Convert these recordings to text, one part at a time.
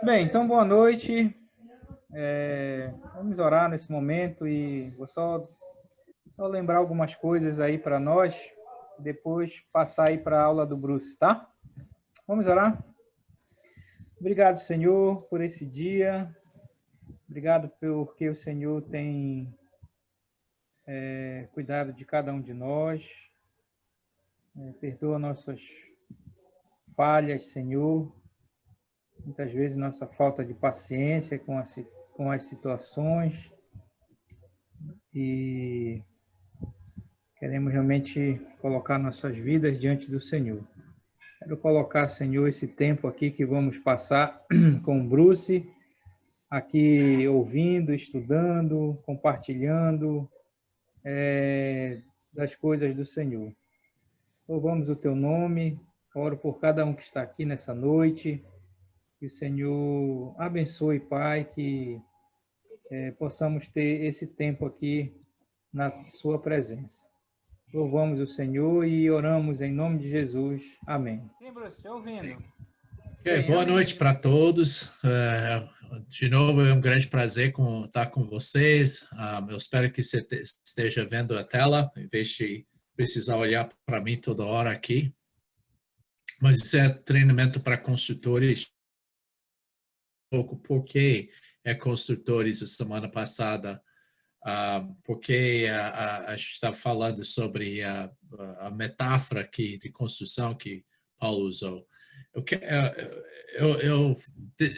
Bem, então boa noite. Vamos orar nesse momento e vou só lembrar algumas coisas aí para nós, depois passar aí para a aula do Bruce, tá? Vamos orar? Obrigado, Senhor, por esse dia. Obrigado porque o Senhor tem cuidado de cada um de nós. Perdoa nossas falhas, Senhor. Muitas vezes nossa falta de paciência com as situações. E queremos realmente colocar nossas vidas diante do Senhor. Quero colocar, Senhor, esse tempo aqui que vamos passar com o Bruce, aqui ouvindo, estudando, compartilhando das coisas do Senhor. Louvamos o teu nome, oro por cada um que está aqui nessa noite, que o Senhor abençoe, Pai, que possamos ter esse tempo aqui na sua presença. Louvamos o Senhor e oramos em nome de Jesus. Amém. Sim, Bruce, ouvindo. Okay, boa noite para todos. De novo, é um grande prazer estar com vocês. Eu espero que você esteja vendo a tela, em vez de precisar olhar para mim toda hora aqui. Mas isso é treinamento para construtores. Um pouco por que é construtores a semana passada, porque a gente está falando sobre a metáfora aqui de construção que Paulo usou. Eu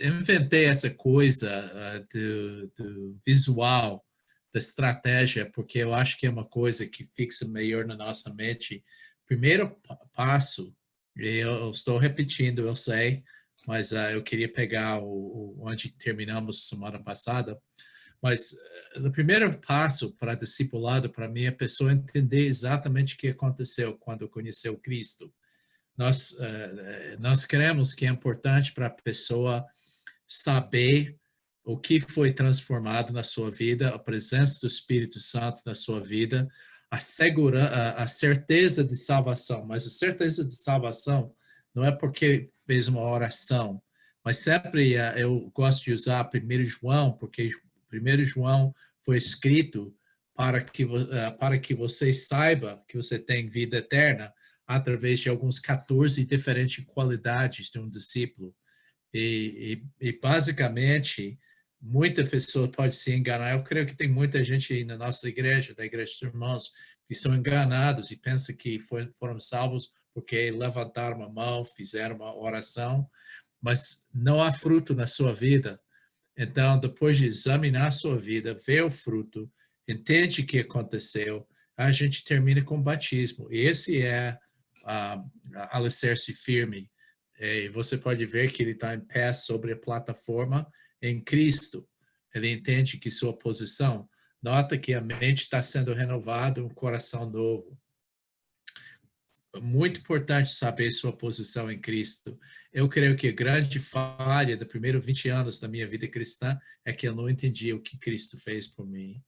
inventei essa coisa do visual, da estratégia, porque eu acho que é uma coisa que fixa melhor na nossa mente. Primeiro passo, e eu estou repetindo, eu sei, mas eu queria pegar onde terminamos semana passada, mas o primeiro passo para discipulado, para mim, é a pessoa entender exatamente o que aconteceu quando conheceu Cristo. Nós queremos que é importante para a pessoa saber o que foi transformado na sua vida, a presença do Espírito Santo na sua vida, a certeza de salvação. Mas a certeza de salvação não é porque fez uma oração, mas sempre eu gosto de usar 1 João, porque 1 João foi escrito para que você saiba que você tem vida eterna através de alguns 14 diferentes qualidades de um discípulo. E basicamente, muita pessoa pode se enganar. Eu creio que tem muita gente aí na nossa igreja, da Igreja dos Irmãos, que são enganados e pensam que foram salvos porque levantaram a mão, fizeram uma oração, mas não há fruto na sua vida. Então, depois de examinar a sua vida, ver o fruto, entende o que aconteceu, a gente termina com o batismo. E esse é a alicerce firme. E você pode ver que ele está em pé sobre a plataforma em Cristo. Ele entende que sua posição, nota que a mente está sendo renovada, um coração novo. Muito importante saber sua posição em Cristo. Eu creio que a grande falha dos primeiros 20 anos da minha vida cristã é que eu não entendia o que Cristo fez por mim.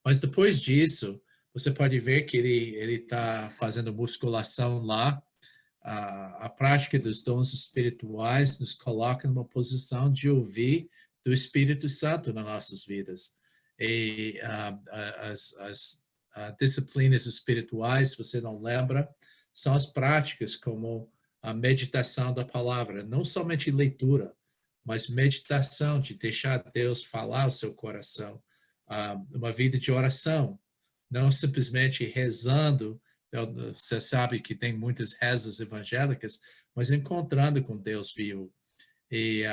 Mas depois disso, você pode ver que ele está fazendo musculação lá. A prática dos dons espirituais nos coloca numa posição de ouvir do Espírito Santo nas nossas vidas. E as disciplinas espirituais, se você não lembra, são as práticas como a meditação da palavra, não somente leitura, mas meditação, de deixar Deus falar ao seu coração, uma vida de oração, não simplesmente rezando. Você sabe que tem muitas rezas evangélicas, mas encontrando com Deus vivo. E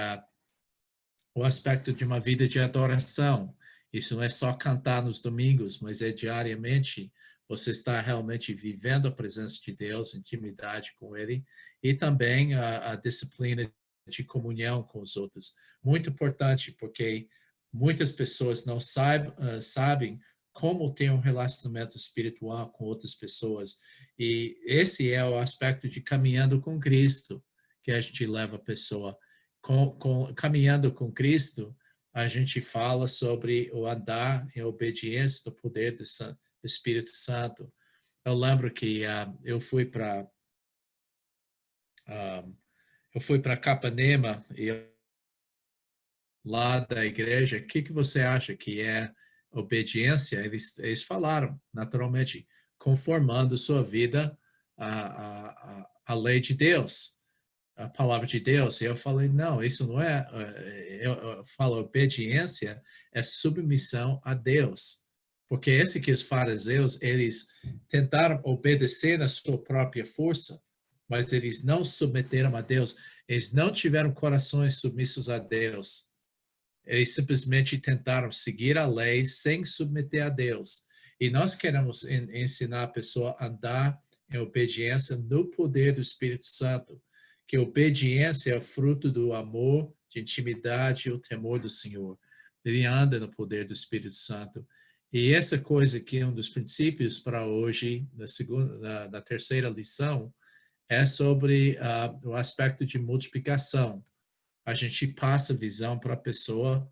o aspecto de uma vida de adoração, isso não é só cantar nos domingos, mas é diariamente você está realmente vivendo a presença de Deus, intimidade com Ele, e também a disciplina de comunhão com os outros. Muito importante, porque muitas pessoas não sabem como ter um relacionamento espiritual com outras pessoas. E esse é o aspecto de caminhando com Cristo, que a gente leva a pessoa. Caminhando com Cristo, a gente fala sobre o andar em obediência do poder do Espírito Santo. Eu lembro que eu fui para Capanema e lá da igreja, o que você acha que é obediência? Eles falaram, naturalmente, conformando sua vida à lei de Deus, a palavra de Deus. E eu falei, não, isso não é. Eu falo, obediência é submissão a Deus. Porque esse que os fariseus, eles tentaram obedecer na sua própria força, mas eles não submeteram a Deus. Eles não tiveram corações submissos a Deus. Eles simplesmente tentaram seguir a lei sem submeter a Deus. E nós queremos ensinar a pessoa a andar em obediência no poder do Espírito Santo, que obediência é o fruto do amor, de intimidade e o temor do Senhor. Ele anda no poder do Espírito Santo. E essa coisa aqui é um dos princípios para hoje, na terceira lição, é sobre o aspecto de multiplicação. A gente passa visão para a pessoa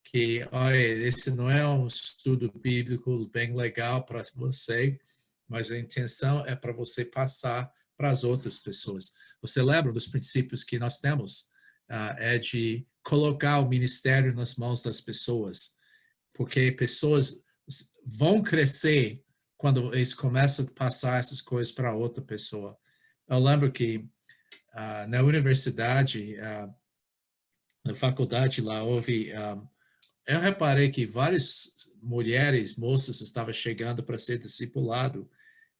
que, olha, esse não é um estudo bíblico bem legal para você, mas a intenção é para você passar para as outras pessoas. Você lembra dos princípios que nós temos? É de colocar o ministério nas mãos das pessoas, porque pessoas vão crescer quando eles começam a passar essas coisas para outra pessoa. Eu lembro que na universidade, na faculdade lá, houve eu reparei que várias mulheres, moças, estavam chegando para ser discipulado.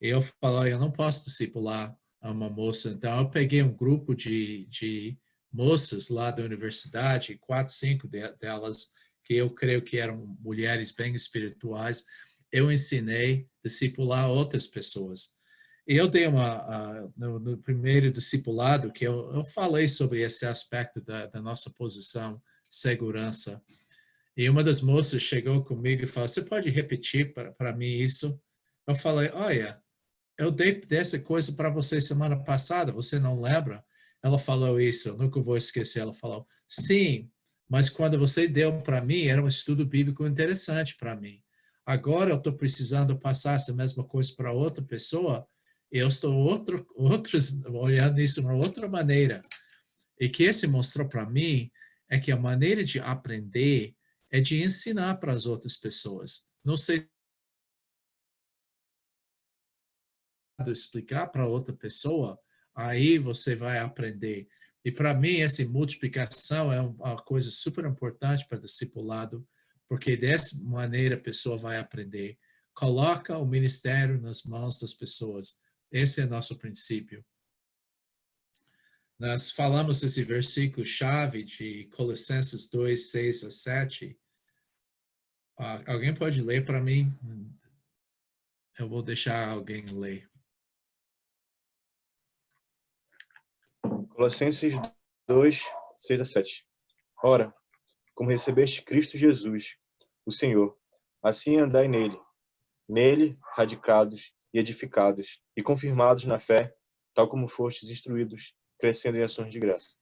E eu falei, eu não posso discipular uma moça. Então, eu peguei um grupo de moças lá da universidade, 4, 5 delas, que eu creio que eram mulheres bem espirituais. Eu ensinei a discipular outras pessoas. E eu dei no primeiro discipulado, que eu falei sobre esse aspecto da nossa posição, segurança. E uma das moças chegou comigo e falou, você pode repetir para mim isso? Eu falei, olha, eu dei dessa coisa para você semana passada, você não lembra? Ela falou isso, eu nunca vou esquecer. Ela falou, sim, mas quando você deu para mim, era um estudo bíblico interessante para mim. Agora eu estou precisando passar essa mesma coisa para outra pessoa, e eu estou olhando isso de uma outra maneira. E que esse mostrou para mim é que a maneira de aprender é de ensinar para as outras pessoas. Não sei explicar para outra pessoa, aí você vai aprender. E para mim, essa multiplicação é uma coisa super importante para o discipulado, porque dessa maneira a pessoa vai aprender. Coloca o ministério nas mãos das pessoas. Esse é nosso princípio. Nós falamos esse versículo-chave de Colossenses 2, 6 a 7. Alguém pode ler para mim? Eu vou deixar alguém ler. Colossenses 2, 6 a 7. Ora, como recebeste Cristo Jesus, o Senhor, assim andai nele radicados e edificados, e confirmados na fé, tal como fostes instruídos, crescendo em ações de graça.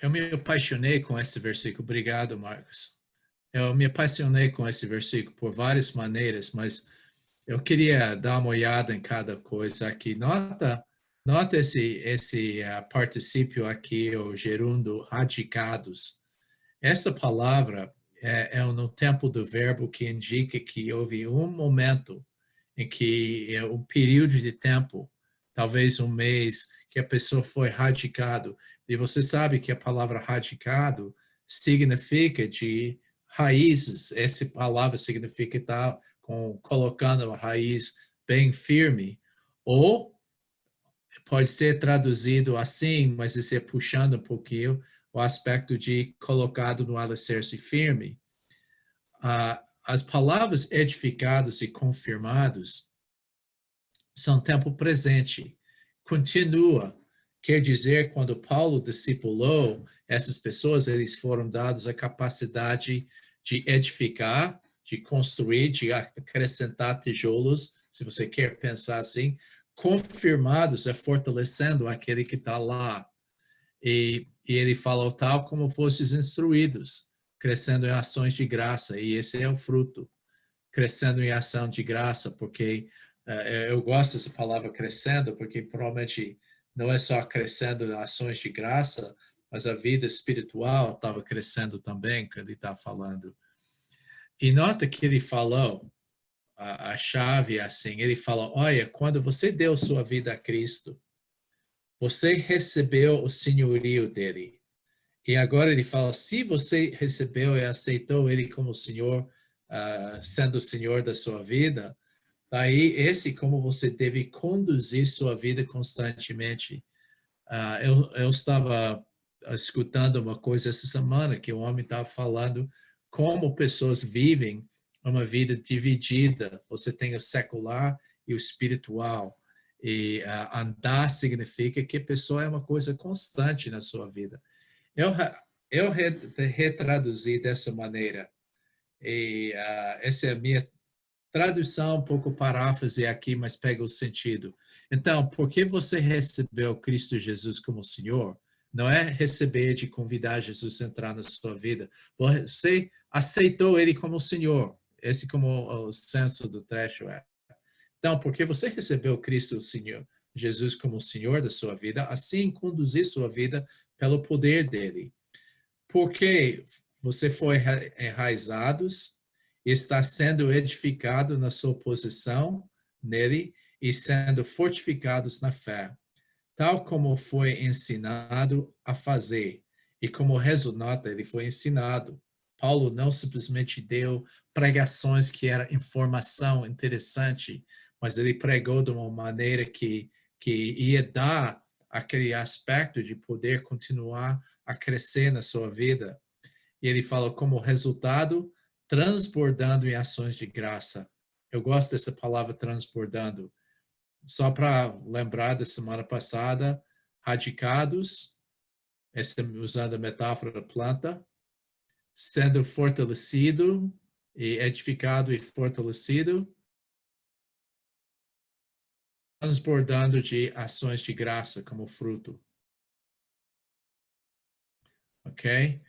Eu me apaixonei com esse versículo. Obrigado, Marcos. Eu me apaixonei com esse versículo por várias maneiras, mas eu queria dar uma olhada em cada coisa aqui. Nota esse particípio aqui, o gerúndio radicados. Essa palavra é no tempo do verbo que indica que houve um momento em que um período de tempo, talvez um mês, que a pessoa foi radicado. E você sabe que a palavra radicado significa de raízes. Essa palavra significa estar colocando a raiz bem firme. Ou pode ser traduzido assim, mas isso é puxando um pouquinho o aspecto de colocado no alicerce firme. As palavras edificados e confirmados são tempo presente. Continua. Quer dizer, quando Paulo discipulou essas pessoas, eles foram dados a capacidade de edificar, de construir, de acrescentar tijolos, se você quer pensar assim, confirmados é fortalecendo aquele que está lá. E ele falou tal como fostes instruídos, crescendo em ações de graça, e esse é o fruto, crescendo em ação de graça, porque eu gosto dessa palavra crescendo, porque provavelmente não é só crescendo em ações de graça, mas a vida espiritual estava crescendo também, que ele está falando. E nota que ele falou, a chave é assim, ele fala, olha, quando você deu sua vida a Cristo, você recebeu o senhorio dele. E agora ele fala, se você recebeu e aceitou ele como Senhor, sendo o Senhor da sua vida, daí esse como você deve conduzir sua vida constantemente. Eu estava escutando uma coisa essa semana que o homem estava falando como pessoas vivem uma vida dividida. Você tem o secular e o espiritual. E andar significa que a pessoa é uma coisa constante na sua vida. Eu retraduzi dessa maneira. E essa é a minha tradução, um pouco paráfrase aqui, mas pega o sentido. Então, porque você recebeu Cristo Jesus como Senhor, não é receber de convidar Jesus a entrar na sua vida. Você aceitou Ele como Senhor. Esse como o senso do trecho é. Então, porque você recebeu Cristo Senhor, Jesus como Senhor da sua vida, assim conduzir sua vida pelo poder dele. Porque você foi enraizados, está sendo edificado na sua posição nele e sendo fortificados na fé, tal como foi ensinado a fazer. E como resultado, ele foi ensinado. Paulo não simplesmente deu pregações que era informação interessante, mas ele pregou de uma maneira que ia dar aquele aspecto de poder continuar a crescer na sua vida. E ele fala como resultado, transbordando em ações de graça. Eu gosto dessa palavra transbordando. Só para lembrar da semana passada, radicados, usando a metáfora da planta, sendo fortalecido e edificado e fortalecido, transbordando de ações de graça como fruto. Ok?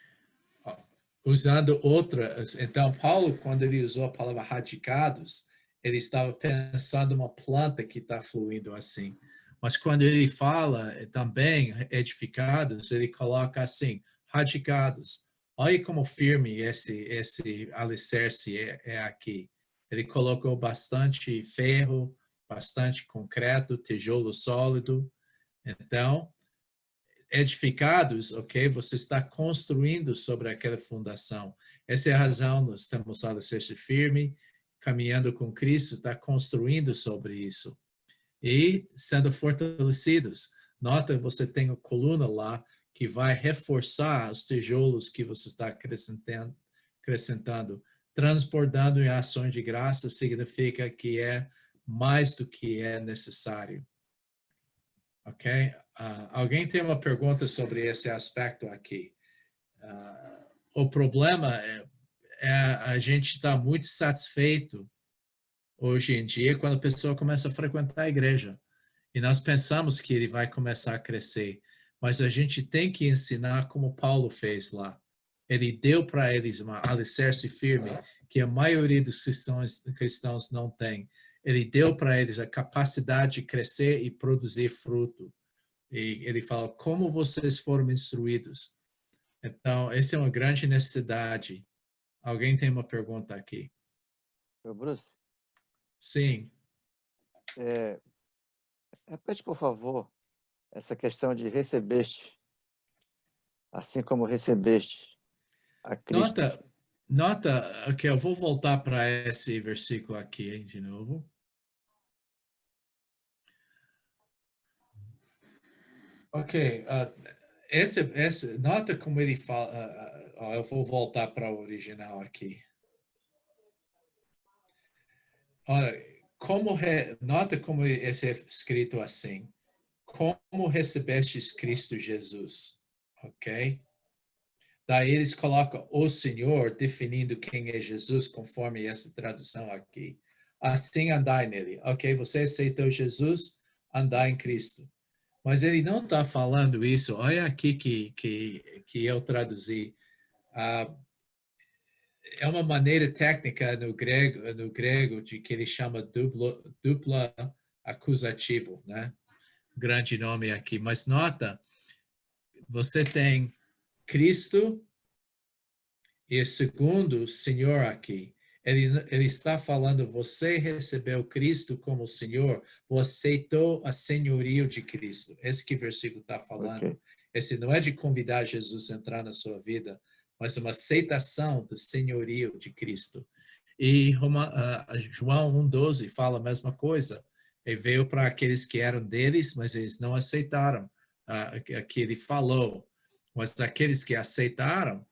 Usando outras. Então, Paulo, quando ele usou a palavra radicados, ele estava pensando uma planta que está fluindo assim. Mas quando ele fala também edificados, ele coloca assim, radicados. Olha como firme esse alicerce é aqui. Ele colocou bastante ferro, bastante concreto, tijolo sólido. Então, edificados, ok? Você está construindo sobre aquela fundação. Essa é a razão, nós temos o alicerce firme, caminhando com Cristo, está construindo sobre isso. E sendo fortalecidos. Nota, você tem a coluna lá que vai reforçar os tijolos que você está acrescentando. Transbordando em ações de graça significa que é mais do que é necessário. Ok? Alguém tem uma pergunta sobre esse aspecto aqui? O problema é a gente estar muito satisfeito hoje em dia quando a pessoa começa a frequentar a igreja. E nós pensamos que ele vai começar a crescer. Mas a gente tem que ensinar como Paulo fez lá. Ele deu para eles uma alicerce firme que a maioria dos cristãos não tem. Ele deu para eles a capacidade de crescer e produzir fruto. E ele fala, como vocês foram instruídos? Então, essa é uma grande necessidade. Alguém tem uma pergunta aqui? Bruce, Sim. repete, por favor, essa questão de recebeste, assim como recebeste a Cristo. Nota que eu vou voltar para esse versículo aqui de novo. Ok, nota como ele fala, eu vou voltar para o original aqui. Olha, nota como esse é escrito assim, como recebestes Cristo Jesus, ok? Daí eles colocam o Senhor definindo quem é Jesus, conforme essa tradução aqui. Assim andai nele, ok? Você aceitou Jesus, andai em Cristo. Mas ele não está falando isso. Olha aqui que eu traduzi. É uma maneira técnica no grego de que ele chama dupla acusativo, né? Grande nome aqui. Mas nota, você tem Cristo e o segundo Senhor aqui. Ele está falando, você recebeu Cristo como Senhor, você aceitou a senhorio de Cristo. Esse que o versículo está falando. Ok. Esse não é de convidar Jesus a entrar na sua vida, mas uma aceitação do senhorio de Cristo. E João 1,12 fala a mesma coisa. Ele veio para aqueles que eram deles, mas eles não aceitaram que ele falou. Mas aqueles que aceitaram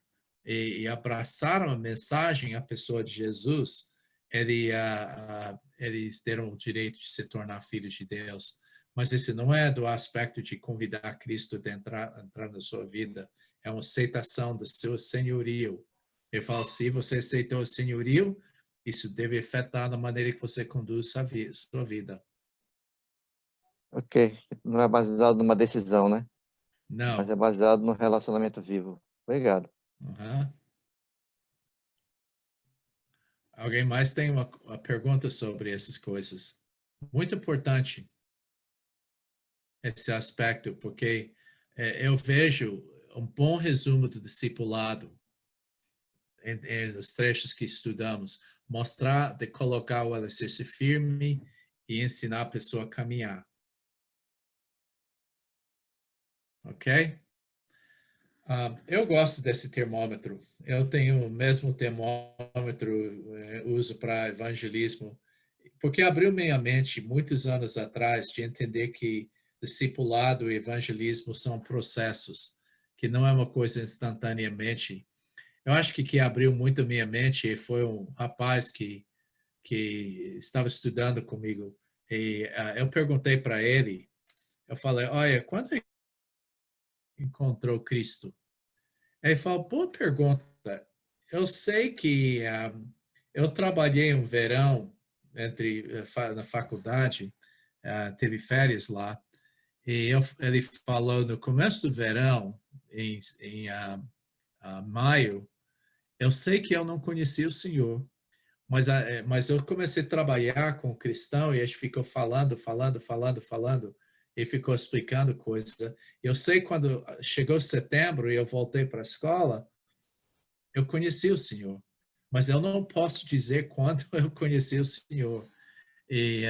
e abraçaram a mensagem, a pessoa de Jesus, eles deram o direito de se tornar filhos de Deus. Mas esse não é do aspecto de convidar Cristo a entrar na sua vida. É uma aceitação do seu senhorio. Ele fala, se você aceitou o senhorio, isso deve afetar a maneira que você conduz a sua vida. Ok. Não é baseado numa decisão, né? Mas Não. é baseado num relacionamento vivo. Obrigado. Uhum. Alguém mais tem uma pergunta sobre essas coisas? Muito importante esse aspecto, porque eu vejo um bom resumo do discipulado nos trechos que estudamos, mostrar, de colocar o alicerce firme e ensinar a pessoa a caminhar. Ok? Eu gosto desse termômetro. Eu tenho o mesmo termômetro, uso para evangelismo, porque abriu minha mente muitos anos atrás de entender que discipulado e evangelismo são processos, que não é uma coisa instantaneamente. Eu acho que abriu muito minha mente foi um rapaz que estava estudando comigo. E eu perguntei para ele, eu falei, olha, quando encontrou Cristo? Ele falou, boa pergunta. Eu sei que eu trabalhei um verão na faculdade, teve férias lá, e ele falou no começo do verão, em maio, eu sei que eu não conhecia o Senhor, mas eu comecei a trabalhar com o cristão e a gente ficou falando, e ficou explicando coisa. Eu sei quando chegou setembro e eu voltei para a escola, eu conheci o Senhor, mas eu não posso dizer quando eu conheci o Senhor. E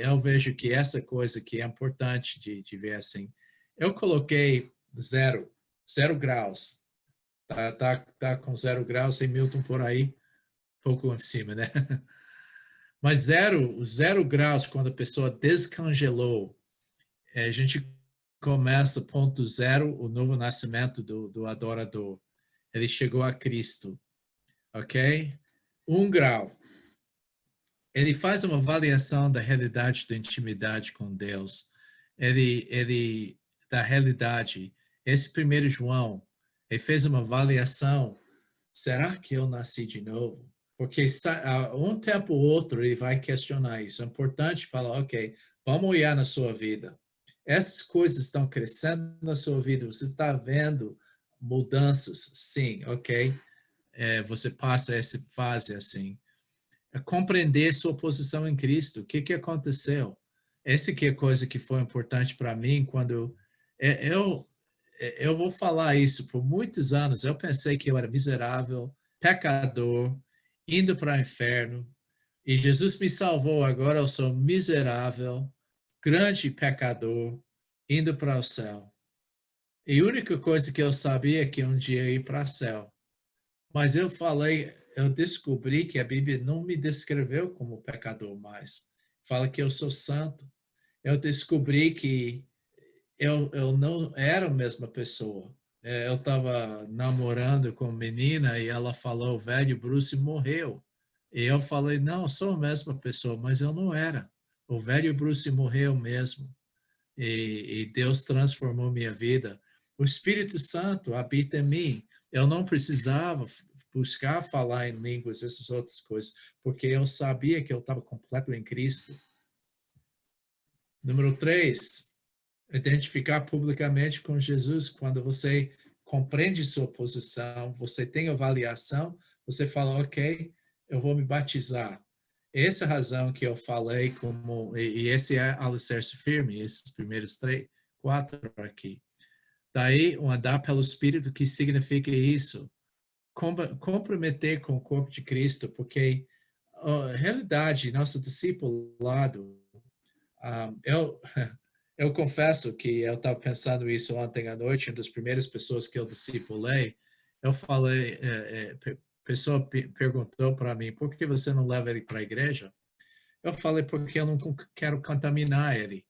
eu vejo que essa coisa que é importante de ver assim. Eu coloquei zero graus. Tá com 0 graus em Milton por aí, pouco em cima, né? Mas zero graus, quando a pessoa descongelou, a gente começa ponto zero, o novo nascimento do adorador. Ele chegou a Cristo, ok? 1 grau. Ele faz uma avaliação da realidade da intimidade com Deus. Da realidade. Esse 1 João, ele fez uma avaliação. Será que eu nasci de novo? Porque um tempo ou outro ele vai questionar isso. É importante falar, ok, vamos olhar na sua vida. Essas coisas estão crescendo na sua vida. Você está vendo mudanças? Sim, ok. Você passa essa fase assim. Compreender sua posição em Cristo. O que aconteceu? Essa que é a coisa que foi importante para mim quando eu vou falar isso por muitos anos. Eu pensei que eu era miserável, pecador, indo para o inferno. E Jesus me salvou. Agora eu sou miserável, grande pecador, indo para o céu. E a única coisa que eu sabia é que um dia eu ia para o céu. Mas eu descobri que a Bíblia não me descreveu como pecador mais. Fala que eu sou santo. Eu descobri que eu não era a mesma pessoa. Eu estava namorando com uma menina e ela falou, o velho Bruce morreu. E eu falei, não, eu sou a mesma pessoa, mas eu não era. O velho Bruce morreu mesmo. E Deus transformou minha vida. O Espírito Santo habita em mim. Eu não precisava buscar falar em línguas, essas outras coisas, porque eu sabia que eu estava completo em Cristo. Número 3, identificar publicamente com Jesus. Quando você compreende sua posição, você tem avaliação, você fala, ok, eu vou me batizar. Essa razão que eu falei, e esse é alicerce firme, esses primeiros 4 aqui. Daí, o andar pelo Espírito, que significa isso? Comprometer com o corpo de Cristo, porque a realidade, nosso discipulado, eu confesso que eu estava pensando isso ontem à noite, uma das primeiras pessoas que eu discipulei, eu falei, a pessoa perguntou para mim, por que você não leva ele para a igreja? Eu falei, porque eu não quero contaminar ele.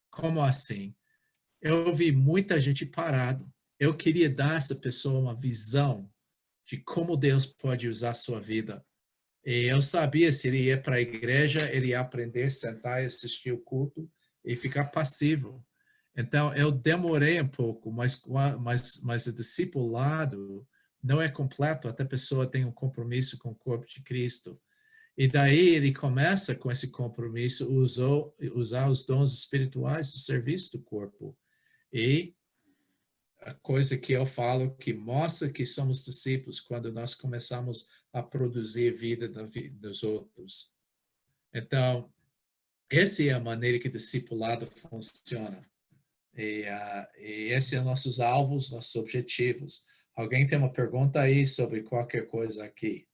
Como assim? Eu vi muita gente parado. Eu queria dar a essa pessoa uma visão de como Deus pode usar a sua vida. E eu sabia, se ele ia para a igreja, ele ia aprender, sentar e assistir o culto e ficar passivo. Então, eu demorei um pouco, mas o discipulado não é completo até a pessoa tem um compromisso com o corpo de Cristo. E daí ele começa com esse compromisso, usar os dons espirituais do serviço do corpo. E a coisa que eu falo que mostra que somos discípulos quando nós começamos a produzir vida dos outros. Então, essa é a maneira que o discipulado funciona. E esses são nossos alvos, nossos objetivos. Alguém tem uma pergunta aí sobre qualquer coisa aqui?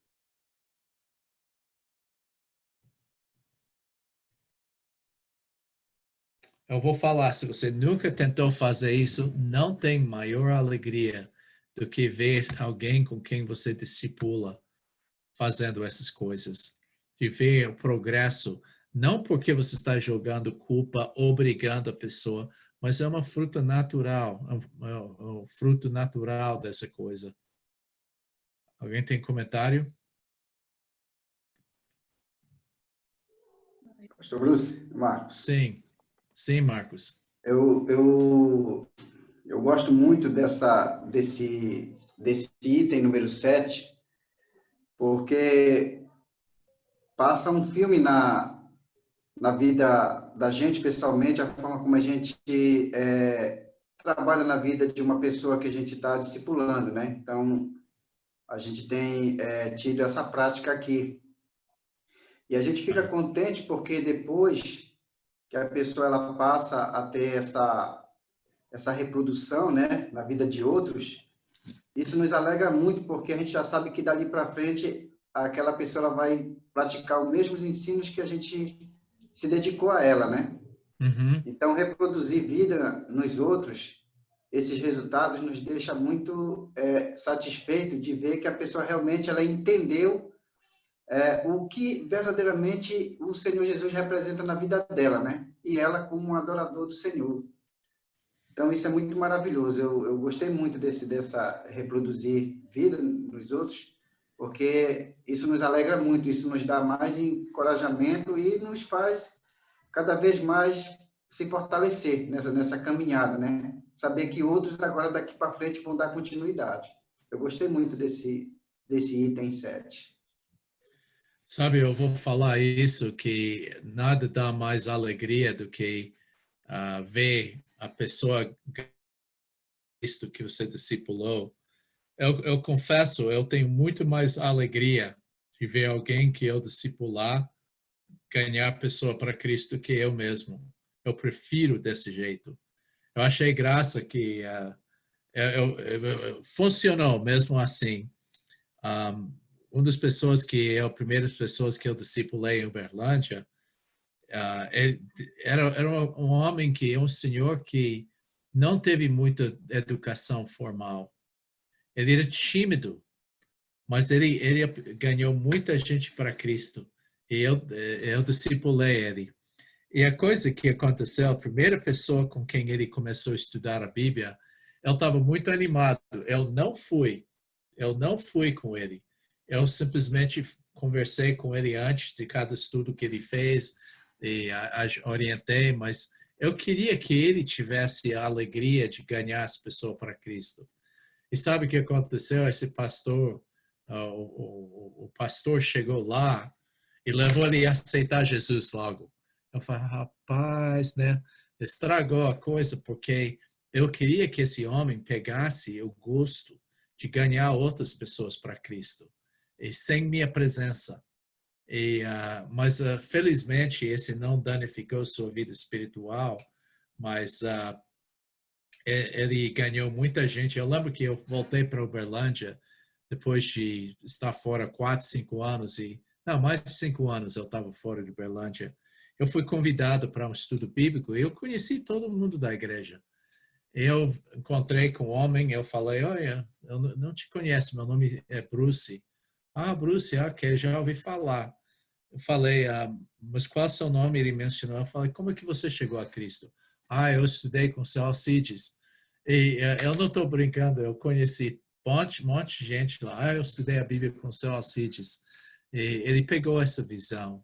Eu vou falar, se você nunca tentou fazer isso, não tem maior alegria do que ver alguém com quem você discipula fazendo essas coisas. De ver o progresso, não porque você está jogando culpa, obrigando a pessoa, mas é uma fruta natural, é um fruto natural dessa coisa. Alguém tem comentário? Pastor Bruce, Marcos. Sim, Marcos. Eu gosto muito desse item número 7, porque passa um filme na vida da gente, especialmente a forma como a gente trabalha na vida de uma pessoa que a gente está discipulando, né? Então, a gente tem tido essa prática aqui. E a gente fica contente porque depois que a pessoa ela passa a ter essa reprodução, né, na vida de outros, isso nos alegra muito, porque a gente já sabe que dali para frente aquela pessoa ela vai praticar os mesmos ensinos que a gente se dedicou a ela, né? Uhum. Então, reproduzir vida nos outros, esses resultados nos deixa muito satisfeito de ver que a pessoa realmente ela entendeu o que verdadeiramente o Senhor Jesus representa na vida dela, né? E ela como um adorador do Senhor. Então, isso é muito maravilhoso. Eu gostei muito dessa reproduzir vida nos outros, porque isso nos alegra muito, isso nos dá mais encorajamento e nos faz cada vez mais se fortalecer nessa caminhada, né? Saber que outros agora daqui para frente vão dar continuidade. Eu gostei muito desse item 7. Sabe, eu vou falar isso, que nada dá mais alegria do que ver a pessoa Cristo que você discipulou. Eu confesso, eu tenho muito mais alegria de ver alguém que eu discipular ganhar a pessoa para Cristo que eu mesmo. Eu prefiro desse jeito. Eu achei graça que funcionou mesmo assim. Uma das pessoas primeiras pessoas que eu discipulei em Uberlândia, era um homem um senhor que não teve muita educação formal. Ele era tímido, mas ele ganhou muita gente para Cristo. E eu discipulei ele. E a coisa que aconteceu, a primeira pessoa com quem ele começou a estudar a Bíblia, ele estava muito animado. Eu não fui com ele. Eu simplesmente conversei com ele antes de cada estudo que ele fez e orientei, mas eu queria que ele tivesse a alegria de ganhar as pessoas para Cristo. E sabe o que aconteceu? Esse pastor, o pastor chegou lá e levou ele a aceitar Jesus logo. Eu falei, rapaz, né? Estragou a coisa, porque eu queria que esse homem pegasse o gosto de ganhar outras pessoas para Cristo, e sem minha presença. Mas, felizmente, esse não danificou sua vida espiritual, mas ele ganhou muita gente. Eu lembro que eu voltei para Uberlândia depois de estar fora 4, 5 anos não, mais de 5 anos eu estava fora de Uberlândia. Eu fui convidado para um estudo bíblico e eu conheci todo mundo da igreja. Eu encontrei com um homem, eu falei, olha, eu não te conheço, meu nome é Bruce. Ah, Bruce, ok, já ouvi falar. Eu falei, mas qual é o seu nome? Ele mencionou. Eu falei, como é que você chegou a Cristo? Ah, eu estudei com o seu Alcides. E eu não estou brincando, eu conheci um monte de gente lá. Ah, eu estudei a Bíblia com o seu Alcides. E ele pegou essa visão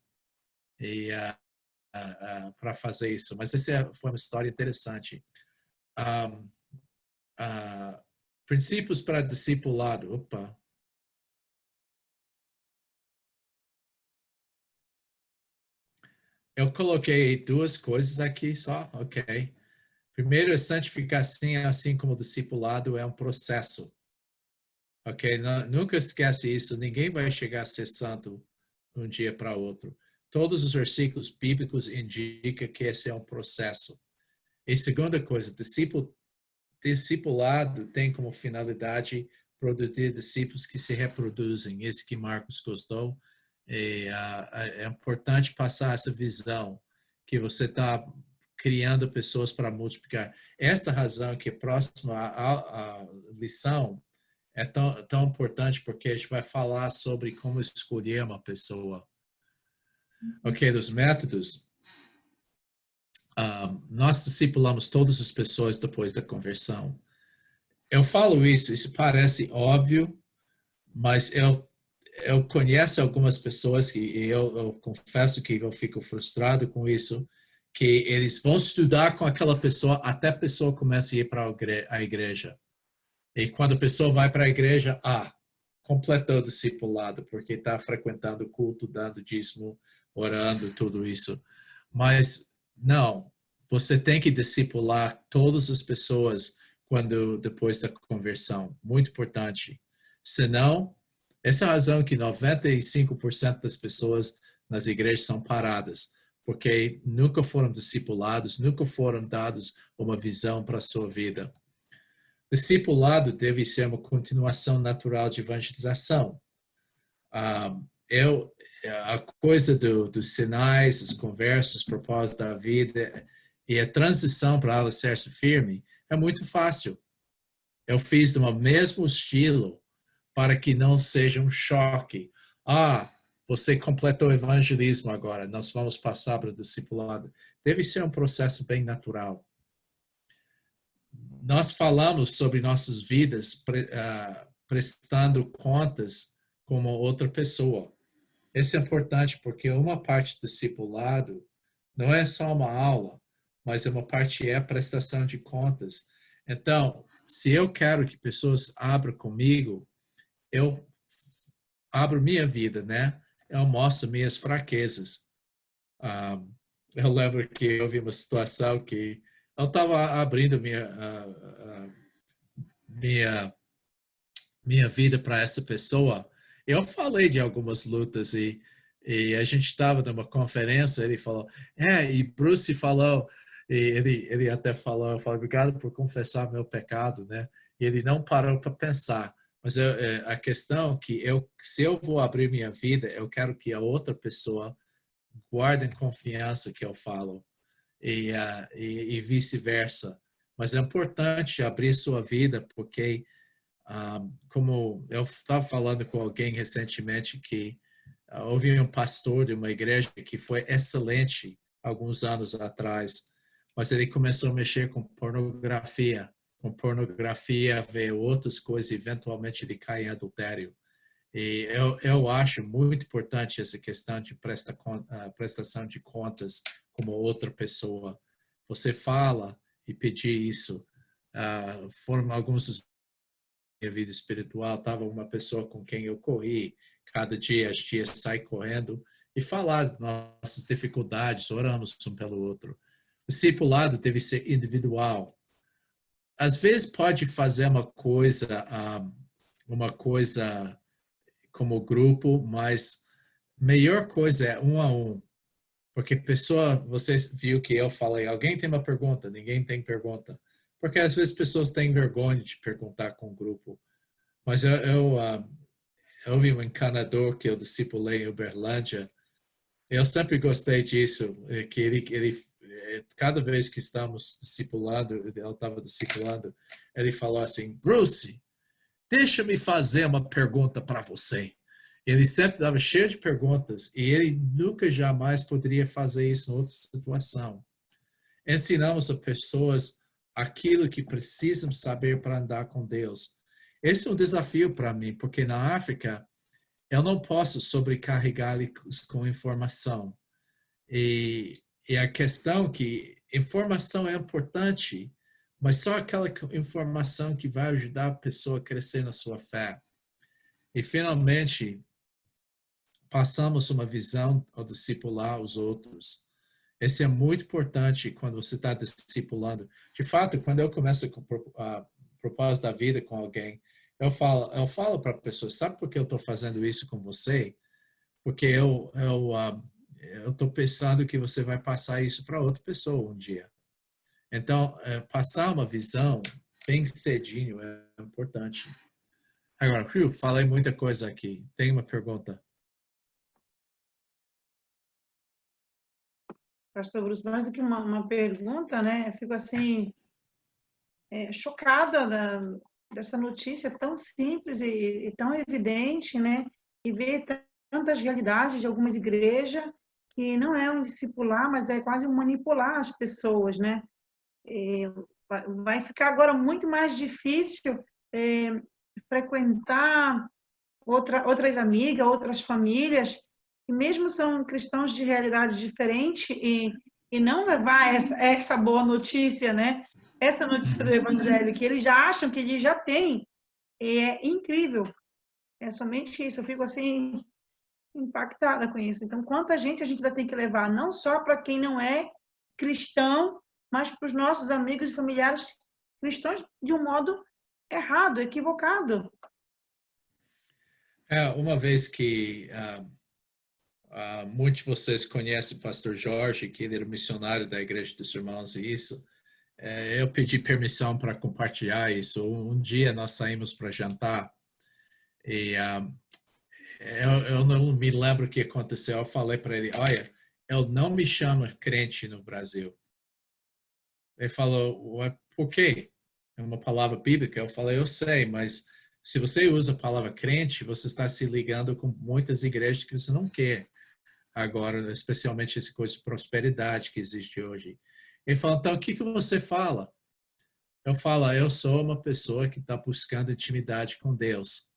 para fazer isso. Mas essa foi uma história interessante. Princípios para discipulado. Opa. Eu coloquei 2 coisas aqui só, ok. Primeiro, a santificação, assim como o discipulado, é um processo. Ok? Nunca esquece isso. Ninguém vai chegar a ser santo de um dia para outro. Todos os versículos bíblicos indicam que esse é um processo. E segunda coisa, discipulado tem como finalidade produzir discípulos que se reproduzem. Esse que Marcos gostou. É importante passar essa visão que você está criando pessoas para multiplicar. Esta razão que próxima à lição é tão importante porque a gente vai falar sobre como escolher uma pessoa. Ok, dos métodos. Nós discipulamos todas as pessoas depois da conversão. Eu falo isso parece óbvio, mas eu conheço algumas pessoas que eu confesso que eu fico frustrado com isso, que eles vão estudar com aquela pessoa até a pessoa começa a ir para a igreja. E quando a pessoa vai para a igreja, completou o discipulado, porque está frequentando o culto, dando dízimo, orando, tudo isso. Mas não, você tem que discipular todas as pessoas depois da conversão. Muito importante. Senão, essa é a razão que 95% das pessoas nas igrejas são paradas, porque nunca foram discipulados, nunca foram dados uma visão para a sua vida. Discipulado deve ser uma continuação natural de evangelização. A coisa dos sinais, as conversas, os propósitos da vida e a transição para ela ser firme é muito fácil. Eu fiz do mesmo estilo para que não seja um choque. Você completou o evangelismo agora, nós vamos passar para o discipulado. Deve ser um processo bem natural. Nós falamos sobre nossas vidas prestando contas como outra pessoa. Isso é importante porque uma parte do discipulado não é só uma aula, mas uma parte é a prestação de contas. Então, se eu quero que pessoas abram comigo, eu abro minha vida, né? Eu mostro minhas fraquezas. Eu lembro que eu vi uma situação que eu estava abrindo minha vida para essa pessoa. Eu falei de algumas lutas e a gente estava numa conferência, ele falou, e Bruce falou, e ele até falou, eu falei, obrigado por confessar meu pecado, né? E ele não parou para pensar. Mas a questão é que se eu vou abrir minha vida, eu quero que a outra pessoa guarde confiança que eu falo e vice-versa. Mas é importante abrir sua vida porque, como eu estava falando com alguém recentemente que houve um pastor de uma igreja que foi excelente alguns anos atrás, mas ele começou a mexer com pornografia, ver outras coisas, eventualmente ele cai em adultério. E eu acho muito importante essa questão de prestação de contas como outra pessoa. Você fala e pedir isso. Foram alguns dos minha vida espiritual, estava uma pessoa com quem eu corri, cada dia, as dias sai correndo e falar de nossas dificuldades, oramos um pelo outro. O discipulado deve ser individual. Às vezes pode fazer uma coisa como grupo, mas melhor coisa é um a um. Porque pessoa, você viu que eu falei, alguém tem uma pergunta, ninguém tem pergunta. porque às vezes pessoas têm vergonha de perguntar com o grupo. Mas eu vi um encanador que eu discipulei em Uberlândia. Eu sempre gostei disso, que ele cada vez que estamos discipulando, ele estava discipulando, ele falou assim: Bruce, deixa-me fazer uma pergunta para você. Ele sempre estava cheio de perguntas e ele nunca, jamais poderia fazer isso em outra situação. Ensinamos as pessoas aquilo que precisam saber para andar com Deus. Esse é um desafio para mim, porque na África eu não posso sobrecarregá-los com informação. E a questão que informação é importante, mas só aquela informação que vai ajudar a pessoa a crescer na sua fé. E finalmente passamos uma visão ao discipular os outros. Esse é muito importante quando você está discipulando. De fato, quando eu começo com a propósito da vida com alguém, eu falo para a pessoa: sabe por que eu estou fazendo isso com você? Porque eu estou pensando que você vai passar isso para outra pessoa um dia. Então, passar uma visão bem cedinho é importante. Agora, falei muita coisa aqui. Tem uma pergunta? Pastor Bruce, mais do que uma pergunta, né? Eu fico assim, chocada dessa notícia tão simples e tão evidente, né? E ver tantas realidades de algumas igrejas que não é um discipular, mas é quase um manipular as pessoas, né? Vai ficar agora muito mais difícil frequentar outras amigas, outras famílias, que mesmo são cristãos de realidade diferente e não levar essa boa notícia, né? Essa notícia do evangelho, que eles já acham que eles já têm. E é incrível. É somente isso. Eu fico assim impactada com isso. Então, quanta gente a gente ainda tem que levar, não só para quem não é cristão, mas para os nossos amigos e familiares cristãos de um modo errado, equivocado. Uma vez que muitos de vocês conhecem o pastor Jorge, que ele era missionário da Igreja dos Irmãos, e isso, eu pedi permissão para compartilhar isso. Um dia nós saímos para jantar e eu não me lembro o que aconteceu. Eu falei para ele: olha, eu não me chamo crente no Brasil. Ele falou: por quê? É uma palavra bíblica. Eu falei: eu sei, mas se você usa a palavra crente, você está se ligando com muitas igrejas que você não quer. Agora, especialmente essa coisa de prosperidade que existe hoje. Ele falou: então, o que você fala? Eu falo: eu sou uma pessoa que está buscando intimidade com Deus.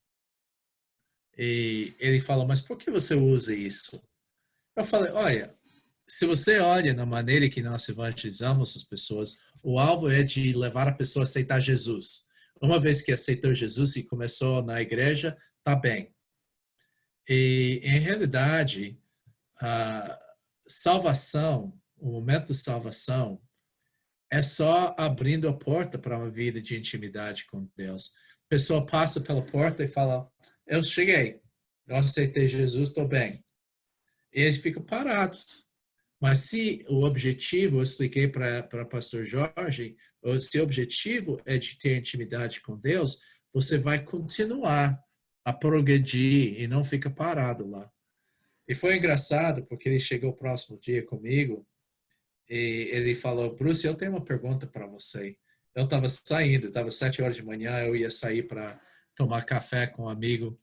E ele falou: mas por que você usa isso? Eu falei: olha, se você olha na maneira que nós evangelizamos as pessoas, o alvo é de levar a pessoa a aceitar Jesus. Uma vez que aceitou Jesus e começou na igreja, tá bem. E, em realidade, a salvação, o momento de salvação, é só abrindo a porta para uma vida de intimidade com Deus. A pessoa passa pela porta e fala: eu cheguei, eu aceitei Jesus, estou bem. E eles ficam parados. Mas se o objetivo, eu expliquei para o pastor Jorge, se o objetivo é de ter intimidade com Deus, você vai continuar a progredir e não fica parado lá. E foi engraçado, porque ele chegou o próximo dia comigo e ele falou: Bruce, eu tenho uma pergunta para você. Eu estava saindo, estava 7 horas de manhã, eu ia sair para tomar café com um amigo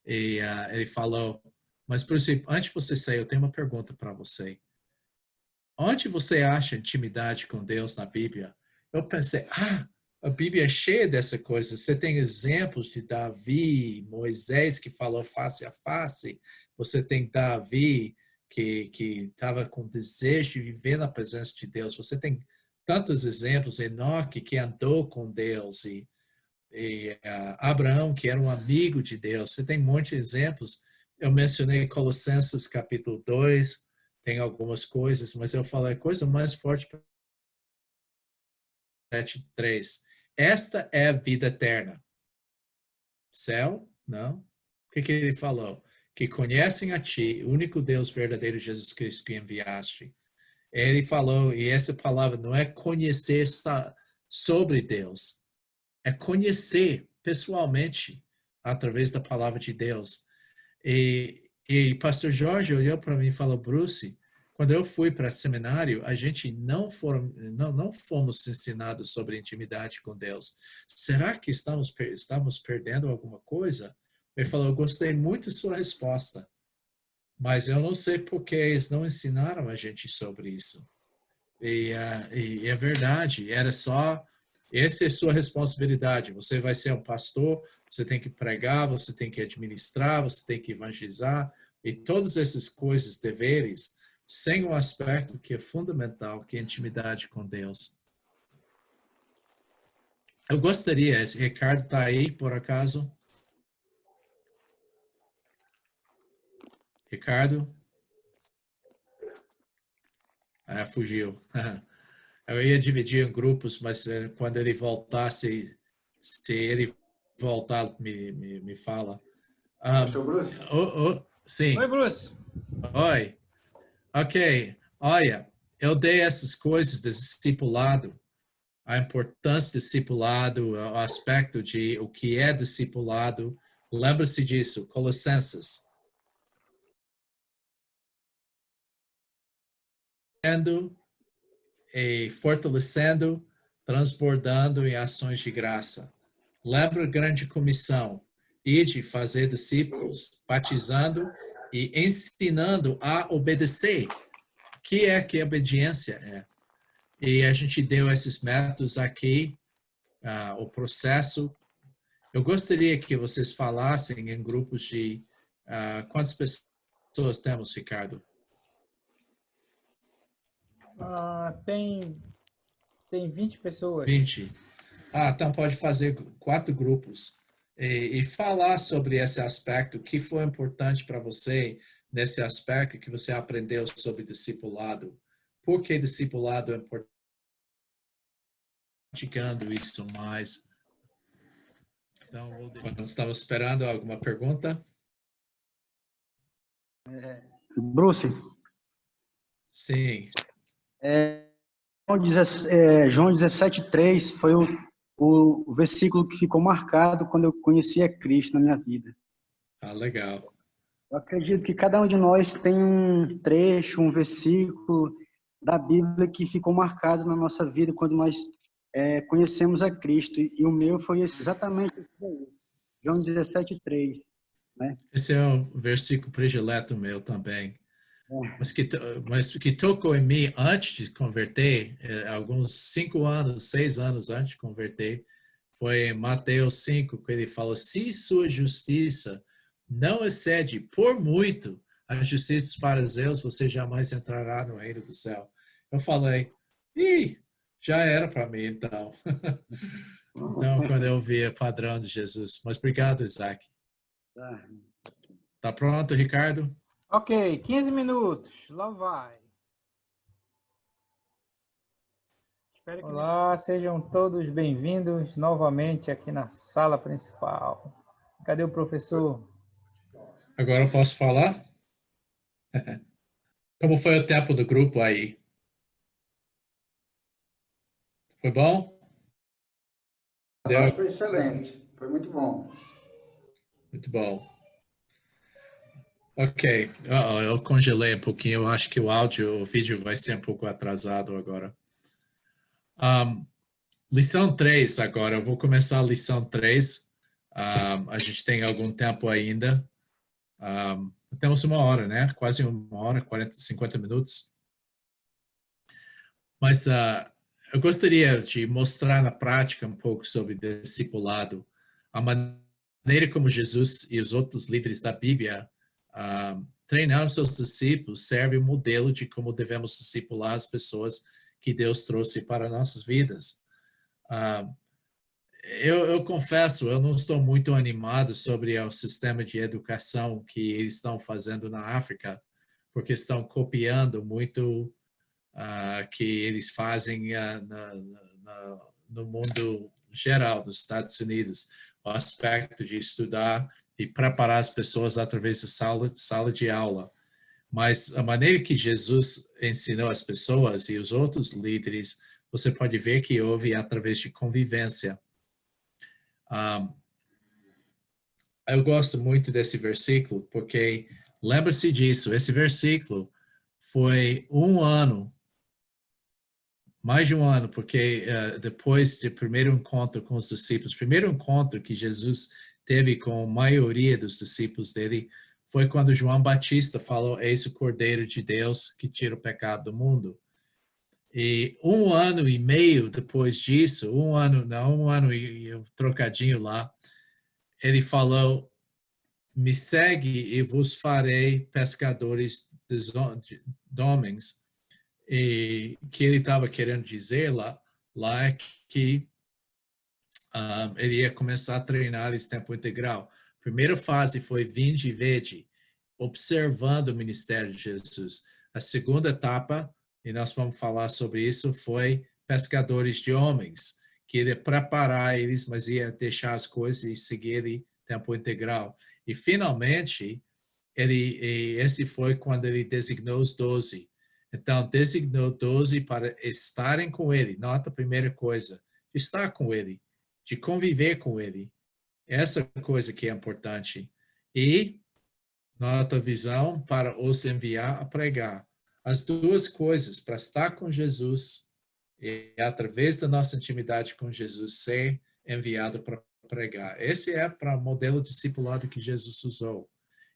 e ele falou: mas Bruce, antes de você sair, eu tenho uma pergunta para você. Onde você acha intimidade com Deus na Bíblia? Eu pensei: a Bíblia é cheia dessa coisa. Você tem exemplos de Davi, Moisés que falou face a face. Você tem Davi que estava com desejo de viver na presença de Deus. Você tem tantos exemplos. Enoque que andou com Deus e Abraão que era um amigo de Deus. Você tem um monte de exemplos. Eu mencionei Colossenses capítulo 2. Tem algumas coisas, mas eu falei a coisa mais forte para 7:3. Esta é a vida eterna. Céu? Não. O que ele falou? Que conhecem a ti, o único Deus verdadeiro, Jesus Cristo, que enviaste. Ele falou, e essa palavra não é conhecer sobre Deus. É conhecer pessoalmente através da palavra de Deus. E pastor Jorge olhou para mim e falou, Bruce, quando eu fui para seminário, a gente não fomos ensinados sobre intimidade com Deus. Será que estamos perdendo alguma coisa? Ele falou, eu gostei muito da sua resposta, mas eu não sei por que eles não ensinaram a gente sobre isso. E é verdade, era só, essa é a sua responsabilidade. Você vai ser um pastor, você tem que pregar, você tem que administrar, você tem que evangelizar, e todas essas coisas, deveres, sem o aspecto que é fundamental, que é a intimidade com Deus. Eu gostaria, esse Ricardo está aí, por acaso? Ricardo? Fugiu. Eu ia dividir em grupos, mas quando ele voltasse, se ele voltar, me fala. Pastor Bruce? Sim. Oi, Bruce. Oi. Ok. Olha, eu dei essas coisas do discipulado, a importância do discipulado, o aspecto de o que é discipulado. Lembra-se disso, Colossenses. E fortalecendo, transbordando em ações de graça. Lembra a grande comissão, ide fazer discípulos, batizando e ensinando a obedecer. O que a obediência é? E a gente deu esses métodos aqui, o processo. Eu gostaria que vocês falassem em grupos de... quantas pessoas temos, Ricardo? Tem 20 pessoas. 20. Então pode fazer 4 grupos e falar sobre esse aspecto, o que foi importante para você nesse aspecto que você aprendeu sobre discipulado. Por que discipulado é importante? Praticando isso mais. Então, estamos esperando alguma pergunta? Bruce? Sim. João 17,3 foi o versículo que ficou marcado quando eu conheci a Cristo na minha vida. Legal. Eu acredito que cada um de nós tem um trecho, um versículo da Bíblia que ficou marcado na nossa vida quando nós conhecemos a Cristo. E o meu foi exatamente isso aí. João 17,3. Né? Esse é o versículo predileto meu também. Mas que tocou em mim antes de converter, alguns 5 anos, 6 anos antes de converter, foi em Mateus 5, que ele falou, se sua justiça não excede por muito a justiça dos fariseus, você jamais entrará no reino do céu. Eu falei, já era para mim então. Então, quando eu vi o padrão de Jesus. Mas obrigado, Isaac. Tá pronto, Ricardo? Ok, 15 minutos. Lá vai. Olá, sejam todos bem-vindos novamente aqui na sala principal. Cadê o professor? Agora eu posso falar? Como foi o tempo do grupo aí? Foi bom? Acho que foi excelente. Foi muito bom. Muito bom. Ok. Eu congelei um pouquinho. Eu acho que o vídeo vai ser um pouco atrasado agora. Lição 3 agora. Eu vou começar a lição 3. A gente tem algum tempo ainda. Temos 1 hora, né? Quase 1 hora, 50 minutos. Mas eu gostaria de mostrar na prática um pouco sobre discipulado. A maneira como Jesus e os outros líderes da Bíblia treinaram seus discípulos serve um modelo de como devemos discipular as pessoas que Deus trouxe para nossas vidas. Eu confesso, eu não estou muito animado sobre o sistema de educação que eles estão fazendo na África, porque estão copiando muito que eles fazem no mundo geral, nos Estados Unidos, o aspecto de estudar e preparar as pessoas através da sala de aula. Mas a maneira que Jesus ensinou as pessoas e os outros líderes você pode ver que houve através de convivência. Eu gosto muito desse versículo, porque lembra-se disso, esse versículo foi um ano, mais de um ano, porque depois do primeiro encontro com os discípulos, primeiro encontro que Jesus teve com a maioria dos discípulos dele, foi quando João Batista falou, eis o Cordeiro de Deus que tira o pecado do mundo. E um ano e meio depois disso, um ano e um trocadinho lá, ele falou, me segue e vos farei pescadores de homens. E que ele estava querendo dizer lá é que ele ia começar a treinar esse tempo integral. A primeira fase foi vinde e vede, observando o ministério de Jesus. A segunda etapa, e nós vamos falar sobre isso, foi pescadores de homens, que ele ia preparar eles, mas ia deixar as coisas e seguir ele tempo integral. E finalmente, esse foi quando ele designou os 12. Então, designou 12 para estarem com ele. Nota a primeira coisa, de estar com ele, de conviver com ele. Essa coisa que é importante. E nota a visão para os enviar a pregar. As duas coisas, para estar com Jesus e através da nossa intimidade com Jesus, ser enviado para pregar. Esse é para o modelo discipulado que Jesus usou.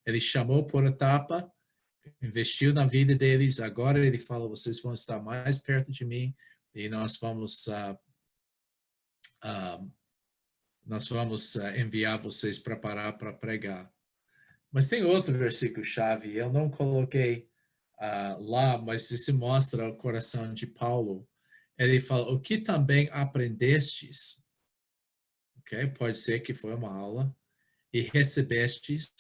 Ele chamou por etapa, investiu na vida deles, agora ele fala, vocês vão estar mais perto de mim e nós vamos enviar vocês para parar para pregar. Mas tem outro versículo-chave, eu não coloquei lá, mas isso mostra o coração de Paulo. Ele fala, o que também aprendestes, okay? Pode ser que foi uma aula, e recebestes,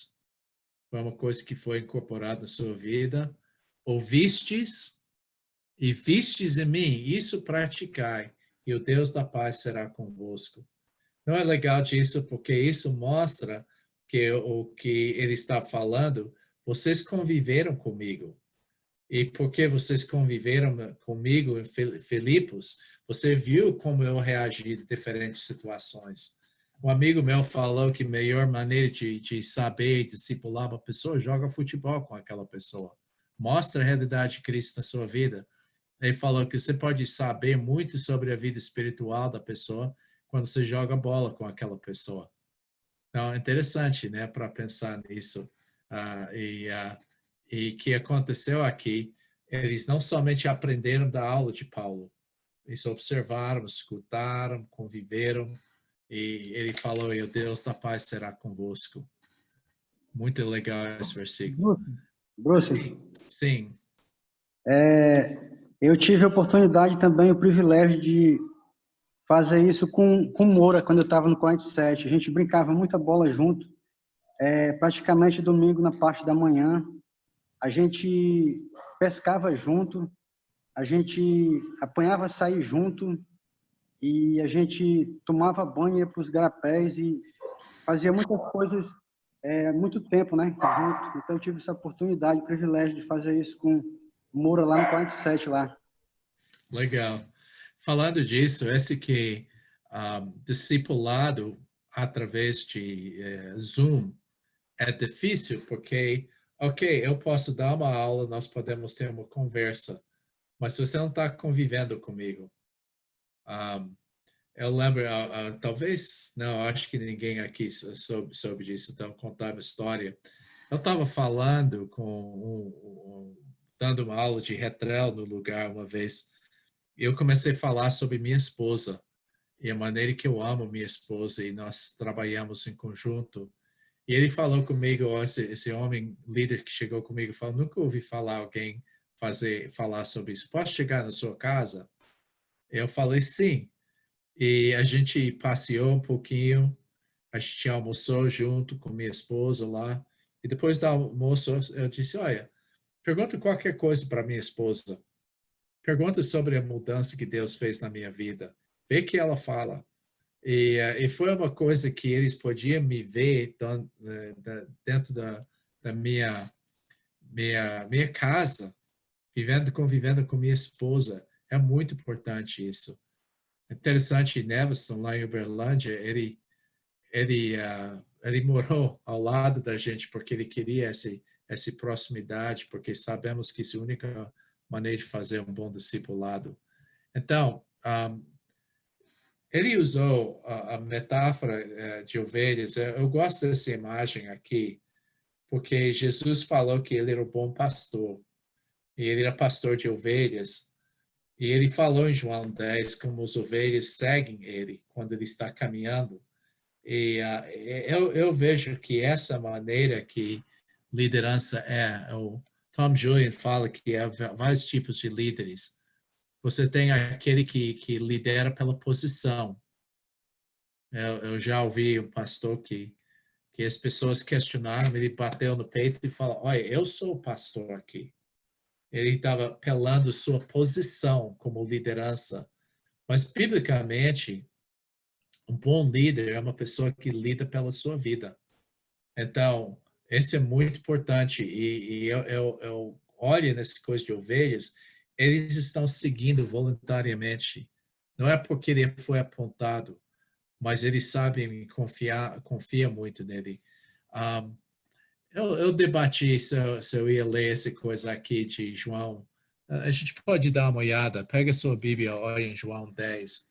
foi uma coisa que foi incorporada na sua vida, ouvistes e vistes em mim, isso praticai, e o Deus da paz será convosco. Não é legal disso, porque isso mostra que o que ele está falando, vocês conviveram comigo. E porque vocês conviveram comigo em Filipos, você viu como eu reagi em diferentes situações. Um amigo meu falou que a melhor maneira de saber e discipular uma pessoa, joga futebol com aquela pessoa. Mostra a realidade de Cristo na sua vida. Ele falou que você pode saber muito sobre a vida espiritual da pessoa quando você joga bola com aquela pessoa. Então, é interessante, né, para pensar nisso. E que aconteceu aqui, eles não somente aprenderam da aula de Paulo, eles observaram, escutaram, conviveram, e ele falou, e o Deus da paz será convosco. Muito legal esse versículo. Bruce, Sim. Eu tive a oportunidade também, o privilégio de fazer isso com Moura, quando eu estava no 47. A gente brincava muita bola junto, praticamente domingo na parte da manhã. A gente pescava junto, a gente apanhava açaí junto, e a gente tomava banho, ia para os garapés e fazia muitas coisas muito tempo, né, junto. Então eu tive essa oportunidade, o privilégio de fazer isso com Moura lá no 47 lá. Legal. Falando disso, esse que discipulado através de Zoom é difícil porque, ok, eu posso dar uma aula, nós podemos ter uma conversa, mas se você não está convivendo comigo, eu lembro, talvez, não, acho que ninguém aqui soube disso, então contar uma história. Eu estava falando dando uma aula de retrel no lugar uma vez, e eu comecei a falar sobre minha esposa, e a maneira que eu amo minha esposa, e nós trabalhamos em conjunto. E ele falou comigo, esse homem líder que chegou comigo, falou, nunca ouvi falar alguém falar sobre isso. Posso chegar na sua casa? Eu falei, sim. E a gente passeou um pouquinho, a gente almoçou junto com minha esposa lá. E depois do almoço, eu disse, olha, pergunta qualquer coisa para minha esposa. Pergunta sobre a mudança que Deus fez na minha vida. Vê o que ela fala. E foi uma coisa que eles podiam me ver dentro da minha casa, convivendo com minha esposa. É muito importante isso. Interessante, Neviston, lá em Uberlândia, ele morou ao lado da gente porque ele queria essa proximidade, porque sabemos que essa é a única maneira de fazer um bom discipulado. Então, ele usou a metáfora de ovelhas. Eu gosto dessa imagem aqui, porque Jesus falou que ele era o bom pastor, e ele era pastor de ovelhas, e ele falou em João 10 como as ovelhas seguem ele quando ele está caminhando. E eu vejo que essa maneira que liderança o Tom Julian fala que há vários tipos de líderes. Você tem aquele que lidera pela posição. Eu já ouvi um pastor que as pessoas questionaram, ele bateu no peito e falou, olha, eu sou o pastor aqui. Ele estava apelando sua posição como liderança. Mas, biblicamente, um bom líder é uma pessoa que lida pela sua vida. Então, esse é muito importante. E eu olho nessa coisa de ovelhas, eles estão seguindo voluntariamente. Não é porque ele foi apontado, mas eles sabem confia muito nele. Eu debati se eu ia ler essa coisa aqui de João. A gente pode dar uma olhada. Pega a sua Bíblia, olha em João 10.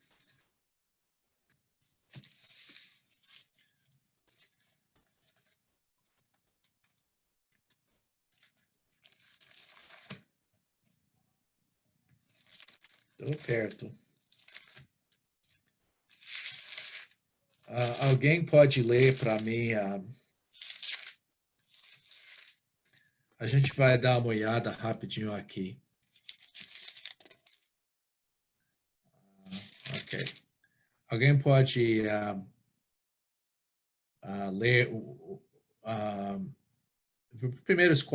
Estou perto. Alguém pode ler para mim? A gente vai dar uma olhada rapidinho aqui. Ok. Alguém pode ler primeiros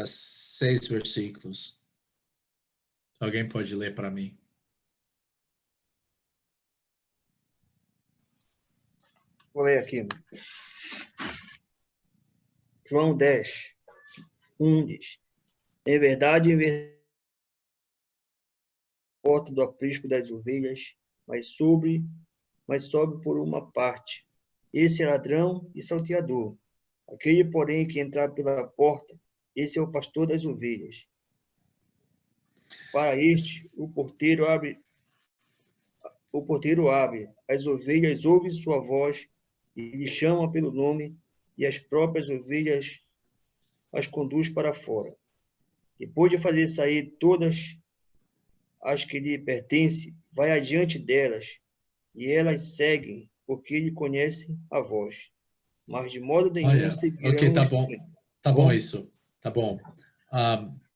6 versículos? Alguém pode ler para mim? Vou ler aqui. João 10, 1 diz: em verdade, porta do aprisco das ovelhas, mas sobe por uma parte. Esse é ladrão e salteador. Aquele, porém, que entrar pela porta, esse é o pastor das ovelhas. Para este, o porteiro abre, as ovelhas ouvem sua voz e lhe chama pelo nome, e as próprias ovelhas as conduz para fora. Depois de fazer sair todas as que lhe pertencem, vai adiante delas, e elas seguem, porque lhe conhecem a voz. Mas de modo nenhum seguirão. Ok, tá bom. Tá bom isso. Tá bom.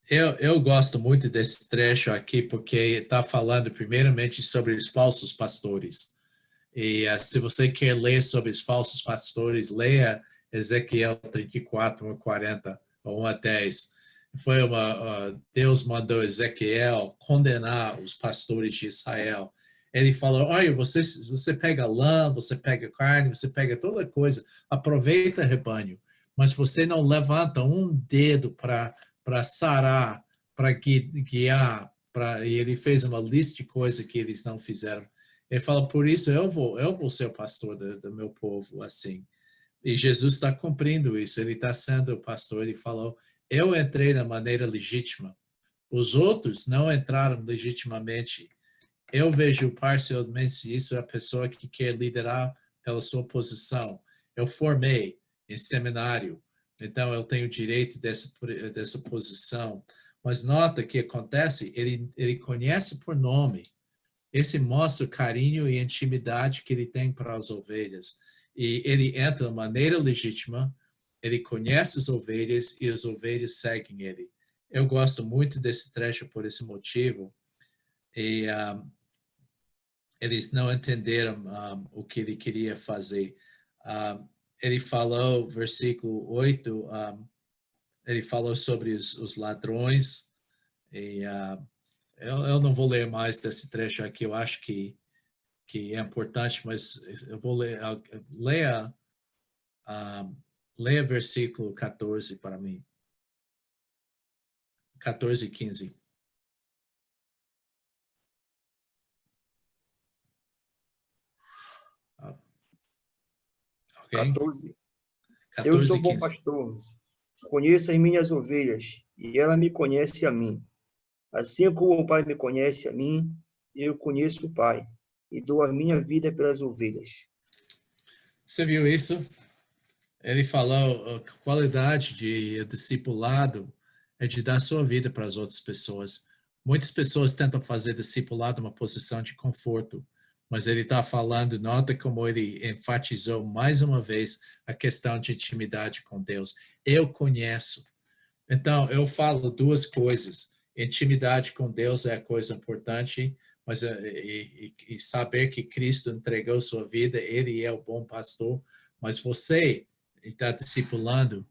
Eu gosto muito desse trecho aqui, porque está falando primeiramente sobre os falsos pastores. E se você quer ler sobre os falsos pastores, leia Ezequiel 34, 1:40, ou 1:10. Deus mandou Ezequiel condenar os pastores de Israel. Ele falou, olha, você pega lã, você pega carne, você pega toda coisa, aproveita rebanho, mas você não levanta um dedo para sarar, para guiar, e ele fez uma lista de coisas que eles não fizeram. Ele fala, por isso eu vou ser o pastor do meu povo, assim. E Jesus está cumprindo isso, ele está sendo o pastor, ele falou, eu entrei da maneira legítima, os outros não entraram legitimamente. Eu vejo parcialmente isso a pessoa que quer liderar pela sua posição. Eu formei em seminário, então eu tenho direito dessa posição. Mas nota que acontece, ele conhece por nome. Esse mostra o carinho e intimidade que ele tem para as ovelhas. E ele entra de maneira legítima, ele conhece as ovelhas e as ovelhas seguem ele. Eu gosto muito desse trecho por esse motivo. E eles não entenderam o que ele queria fazer. Ele falou, versículo 8, ele falou sobre os ladrões. E eu não vou ler mais desse trecho aqui, eu acho que é importante, mas eu vou ler. Leia versículo 14 para mim. 14 e 15. Ok? 14. Eu 14 sou e bom 15. pastor, conheço as minhas ovelhas, e ela me conhece a mim. Assim como o Pai me conhece a mim, eu conheço o Pai, e dou a minha vida pelas ovelhas. Você viu isso? Ele falou a qualidade de discipulado é de dar sua vida para as outras pessoas. Muitas pessoas tentam fazer discipulado uma posição de conforto, mas ele está falando, nota como ele enfatizou mais uma vez a questão de intimidade com Deus. Eu conheço. Então, eu falo duas coisas. Intimidade com Deus é a coisa importante, mas e saber que Cristo entregou sua vida, Ele é o bom pastor, mas você está discipulando,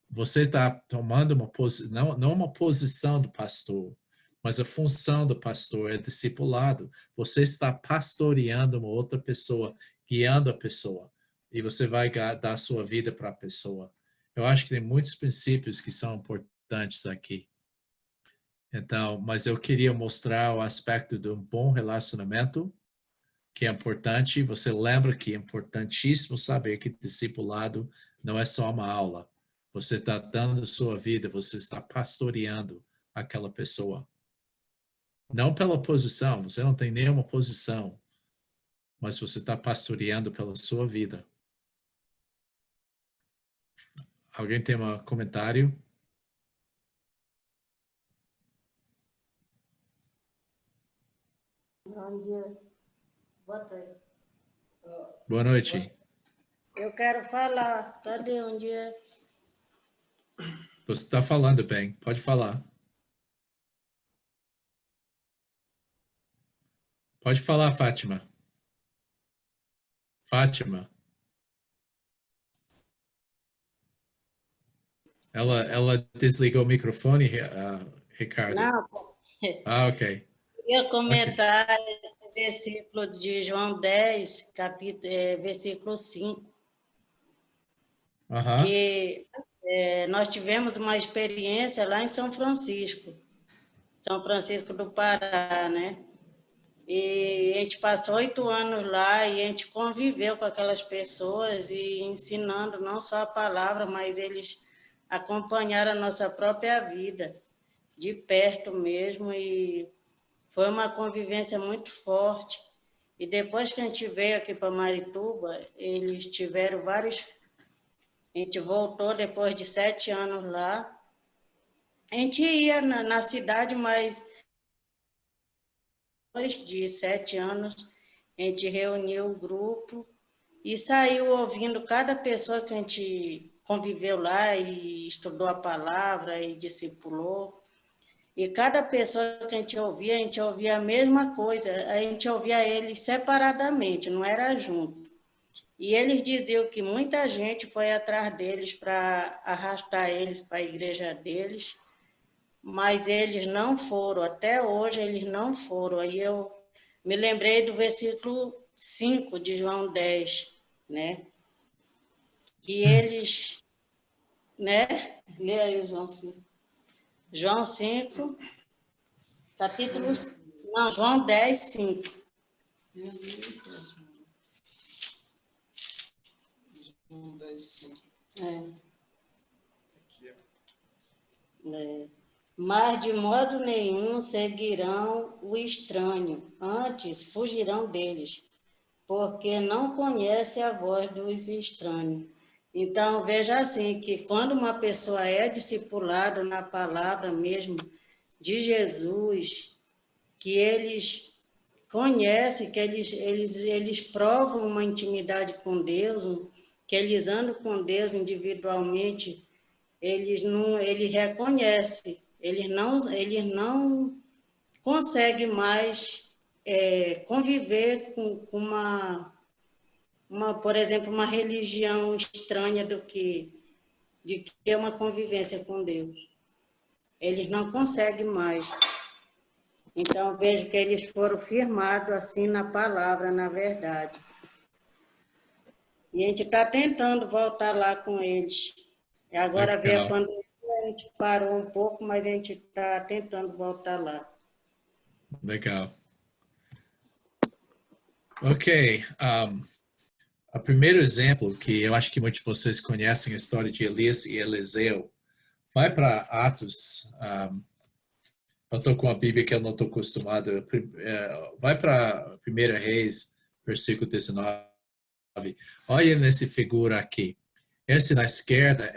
você está tomando uma posição, não uma posição do pastor, mas a função do pastor é discipulado. Você está pastoreando uma outra pessoa, guiando a pessoa, e você vai dar sua vida para a pessoa. Eu acho que tem muitos princípios que são importantes aqui. Então, mas eu queria mostrar o aspecto de um bom relacionamento, que é importante. Você lembra que é importantíssimo saber que discipulado não é só uma aula. Você está dando sua vida, você está pastoreando aquela pessoa. Não pela posição, você não tem nenhuma posição, mas você está pastoreando pela sua vida. Alguém tem um comentário? Bom dia. Boa tarde. Boa noite. Eu quero falar. Cadê um dia? Você está falando bem, pode falar. Pode falar, Fátima. Fátima. Ela desligou o microfone, Ricardo? Não, Ah, ok. eu ia comentar esse versículo de João 10, versículo 5, que nós tivemos uma experiência lá em São Francisco do Pará, né? E a gente passou 8 anos lá e a gente conviveu com aquelas pessoas e ensinando não só a palavra, mas eles acompanharam a nossa própria vida, de perto mesmo, e foi uma convivência muito forte. E depois que a gente veio aqui para Marituba, eles tiveram vários... A gente voltou depois de 7 anos lá. A gente ia na cidade, mas depois de 7 anos, a gente reuniu o grupo e saiu ouvindo cada pessoa que a gente conviveu lá e estudou a palavra e discipulou. E cada pessoa que a gente ouvia a mesma coisa, a gente ouvia eles separadamente, não era junto. E eles diziam que muita gente foi atrás deles para arrastar eles para a igreja deles, mas eles não foram, até hoje eles não foram. Aí eu me lembrei do versículo 5 de João 10, né? Que eles, né? Lê aí o João 5. João 5, capítulo... Não, João 10, 5. João 10, 5. Mas de modo nenhum seguirão o estranho, antes fugirão deles, porque não conhece a voz dos estranhos. Então, veja assim, que quando uma pessoa é discipulada na palavra mesmo de Jesus, que eles conhecem, que eles provam uma intimidade com Deus, que eles andam com Deus individualmente, eles reconhecem, eles não conseguem mais conviver com por exemplo, uma religião estranha de que é uma convivência com Deus. Eles não conseguem mais. Então, vejo que eles foram firmados assim na palavra, na verdade. E a gente está tentando voltar lá com eles. E agora veio a pandemia, a gente parou um pouco, mas a gente está tentando voltar lá. Legal. Ok. O primeiro exemplo, que eu acho que muitos de vocês conhecem a história de Elias e Eliseu, vai para Atos. Eu estou com a Bíblia que eu não estou acostumado. Vai para 1 Reis, versículo 19. Olha nessa figura aqui. Esse na esquerda,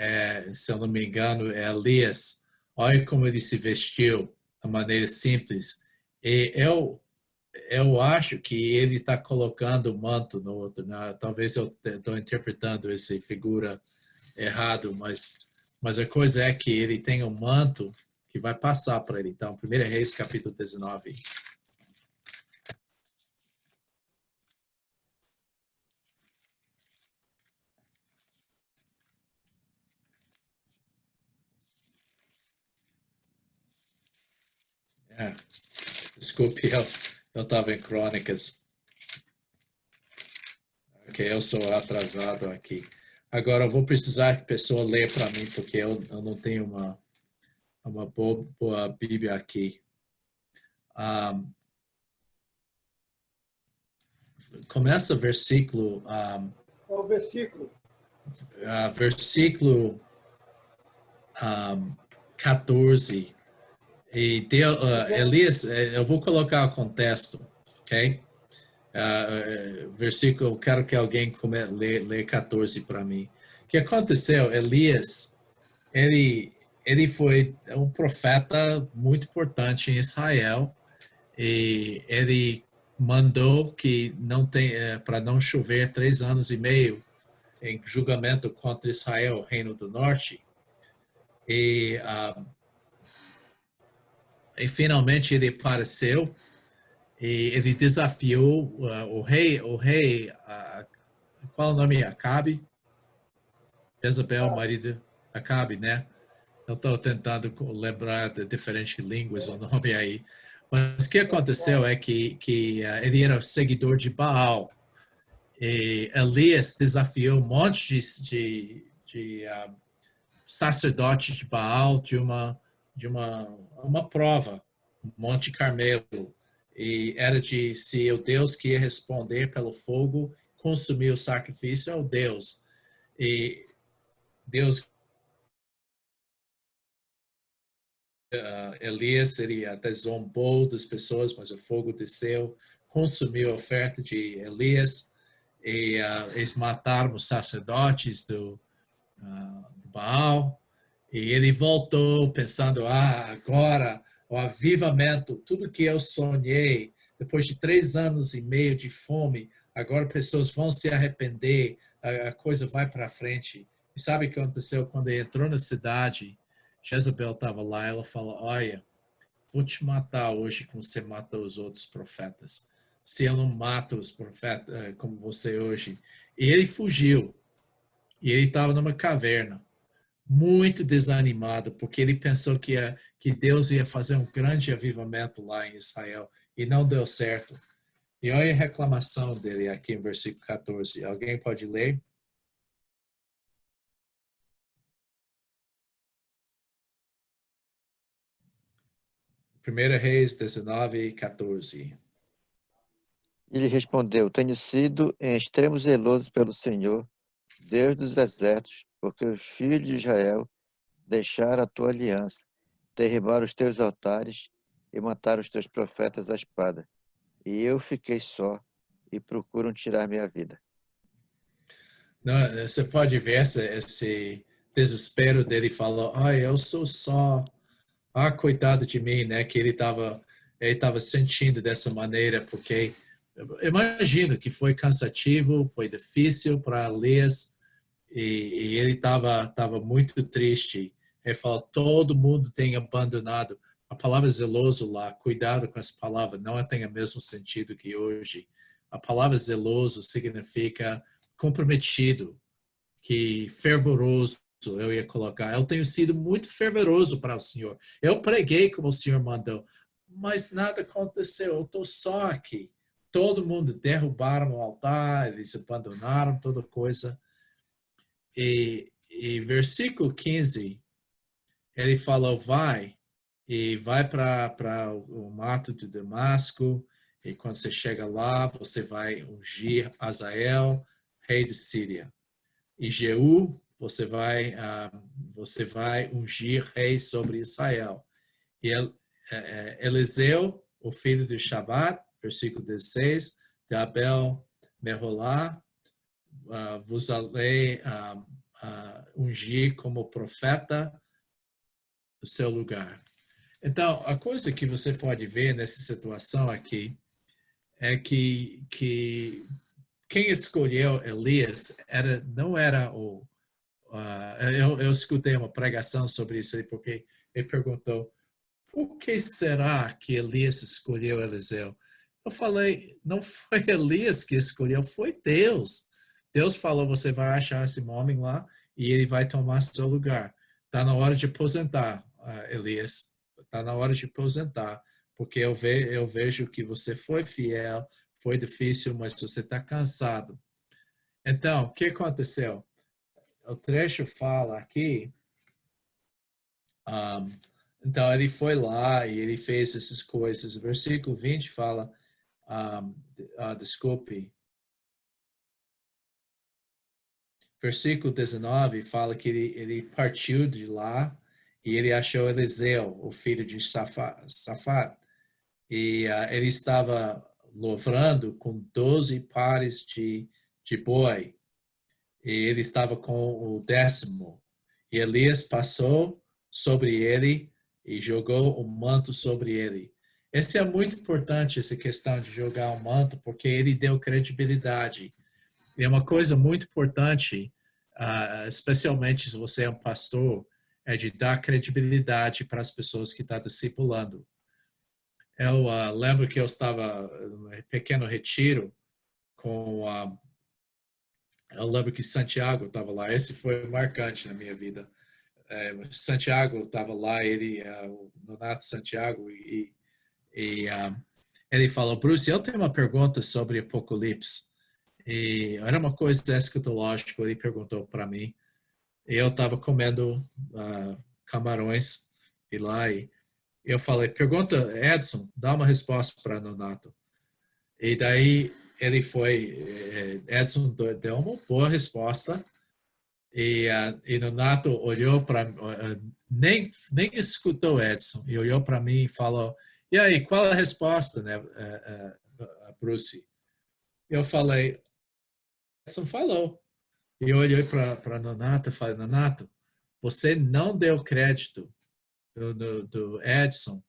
se eu não me engano, é Elias. Olha como ele se vestiu de maneira simples. E eu acho que ele está colocando o manto no outro. Né? Talvez eu estou interpretando essa figura errado, mas a coisa é que ele tem um manto que vai passar para ele. Então, 1 Reis, capítulo 19. Desculpe, eu estava em Crônicas. Ok, eu sou atrasado aqui. Agora, eu vou precisar que a pessoa leia para mim, porque eu não tenho uma boa Bíblia aqui. Começa o versículo... Qual o versículo? Versículo 14. E Elias, eu vou colocar o contexto, ok? Versículo, eu quero que alguém lê 14 para mim. O que aconteceu? Elias, ele foi um profeta muito importante em Israel e ele mandou que não tem para não chover 3 anos e meio em julgamento contra Israel, Reino do Norte. E finalmente ele apareceu e ele desafiou o rei, qual é o nome? Acabe? Jezabel, marido Acabe, né? Eu estou tentando lembrar de diferentes línguas o nome aí. Mas o que aconteceu é que ele era seguidor de Baal. E Elias desafiou um monte de sacerdotes de Baal de uma prova, Monte Carmelo. E era de se o Deus que ia responder pelo fogo, consumir o sacrifício, é o Deus. E Deus, Elias, ele até zombou das pessoas, mas o fogo desceu, consumiu a oferta de Elias, e eles mataram os sacerdotes do Baal, e ele voltou pensando, agora o avivamento, tudo que eu sonhei, depois de 3 anos e meio de fome, agora pessoas vão se arrepender, a coisa vai para frente. E sabe o que aconteceu? Quando ele entrou na cidade, Jezabel estava lá, ela falou, olha, vou te matar hoje como você matou os outros profetas. Se eu não mato os profetas como você hoje. E ele fugiu. E ele estava numa caverna, muito desanimado, porque ele pensou que Deus ia fazer um grande avivamento lá em Israel. E não deu certo. E olha a reclamação dele aqui em versículo 14. Alguém pode ler? Primeira Reis 19, 14. Ele respondeu: Tenho sido em extremo zeloso pelo Senhor, Deus dos exércitos, porque os filhos de Israel deixaram a tua aliança, derribaram os teus altares e mataram os teus profetas à espada. E eu fiquei só e procuram tirar minha vida. Não, você pode ver esse desespero dele, falou, eu sou só, coitado de mim, né, que ele estava sentindo dessa maneira, porque eu imagino que foi cansativo, foi difícil para Elias, e ele estava muito triste. Ele falou, todo mundo tem abandonado. A palavra zeloso lá, cuidado com essa palavra, não tem o mesmo sentido que hoje. A palavra zeloso significa comprometido, que fervoroso, eu ia colocar. Eu tenho sido muito fervoroso para o Senhor. Eu preguei como o Senhor mandou, mas nada aconteceu. Eu estou só aqui. Todo mundo derrubaram o altar, eles abandonaram toda coisa. E versículo 15, ele falou, vai para o mato de Damasco, e quando você chega lá, você vai ungir Azael, rei de Síria. E Jeú, você vai ungir rei sobre Israel. E Eliseu, o filho de Shabat, versículo 16, de Abel Meholá, vos alei ungir como profeta do seu lugar. Então, a coisa que você pode ver nessa situação aqui é que quem escolheu Elias não era o... eu escutei uma pregação sobre isso aí, porque ele perguntou, por que será que Elias escolheu Eliseu? Eu falei, não foi Elias que escolheu, foi Deus. Deus falou, você vai achar esse homem lá e ele vai tomar seu lugar. Está na hora de aposentar, Elias. Está na hora de aposentar, porque eu vejo que você foi fiel, foi difícil, mas você está cansado. Então, o que aconteceu? O trecho fala aqui, então ele foi lá e ele fez essas coisas. O versículo 20 fala, desculpe, versículo 19 fala que ele partiu de lá e ele achou Eliseu, o filho de Safat, e ele estava lavrando com 12 pares de boi, e ele estava com o 10º. E Elias passou sobre ele e jogou o manto sobre ele. Esse é muito importante, essa questão de jogar o manto, porque ele deu credibilidade. E é uma coisa muito importante, especialmente se você é um pastor, é de dar credibilidade para as pessoas que estão discipulando. Eu lembro que eu estava em um pequeno retiro com... eu lembro que Santiago estava lá. Esse foi marcante na minha vida. Santiago estava lá, o Nonato Santiago, e ele falou, Bruce, eu tenho uma pergunta sobre Apocalipse. E era uma coisa escatológica, ele perguntou para mim. E eu estava comendo camarões e lá, e eu falei, pergunta, Edson, dá uma resposta para Nonato. E daí ele foi, Edson deu uma boa resposta, e Nonato olhou para nem escutou Edson, e olhou para mim e falou, e aí, qual é a resposta, né, Bruce? Eu falei, Edson falou. E eu olhei para Nonato e falei, Nonato, você não deu crédito do Edson,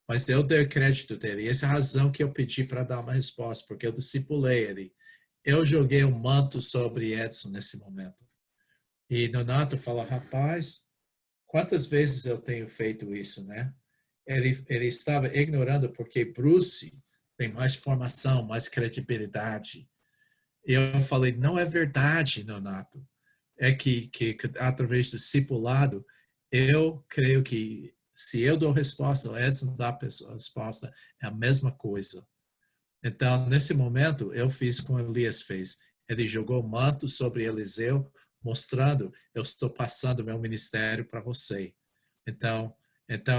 mas eu dei crédito dele. E essa é a razão que eu pedi para dar uma resposta, porque eu discipulei ele. Eu joguei um manto sobre Edson nesse momento. E Nonato falou, rapaz, quantas vezes eu tenho feito isso, né? Ele estava ignorando porque Bruce tem mais formação, mais credibilidade. E eu falei, não é verdade, Nonato. É que através do discipulado, eu creio que se eu dou resposta, o Edson dá a resposta, é a mesma coisa. Então, nesse momento, eu fiz como Elias fez. Ele jogou o manto sobre Eliseu, mostrando, eu estou passando meu ministério para você. Então,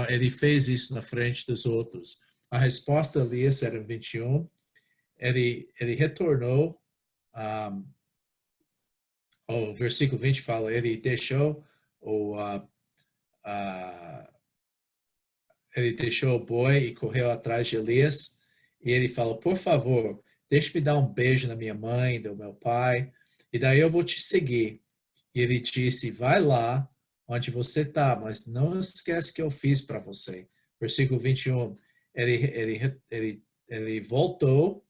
ele fez isso na frente dos outros. A resposta de Elias era em 21. Ele retornou. O versículo 20 fala, ele deixou ele deixou o boi e correu atrás de Elias. E ele falou, por favor, deixe-me dar um beijo na minha mãe, do meu pai, e daí eu vou te seguir. E ele disse, vai lá onde você está, mas não esquece que eu fiz para você. Versículo 21, ele voltou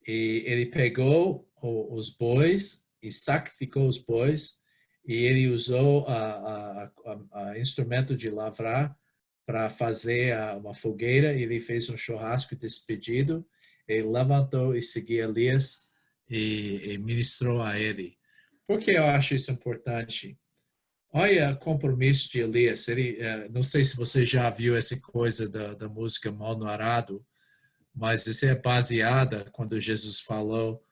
e ele pegou os bois e sacrificou os bois, e ele usou a instrumento de lavrar para fazer uma fogueira. Ele fez um churrasco despedido, ele levantou e seguiu Elias e ministrou a ele. Por que eu acho isso importante? Olha o compromisso de Elias. Não sei se você já viu essa coisa da música Mão no Arado, mas isso é baseada quando Jesus falou,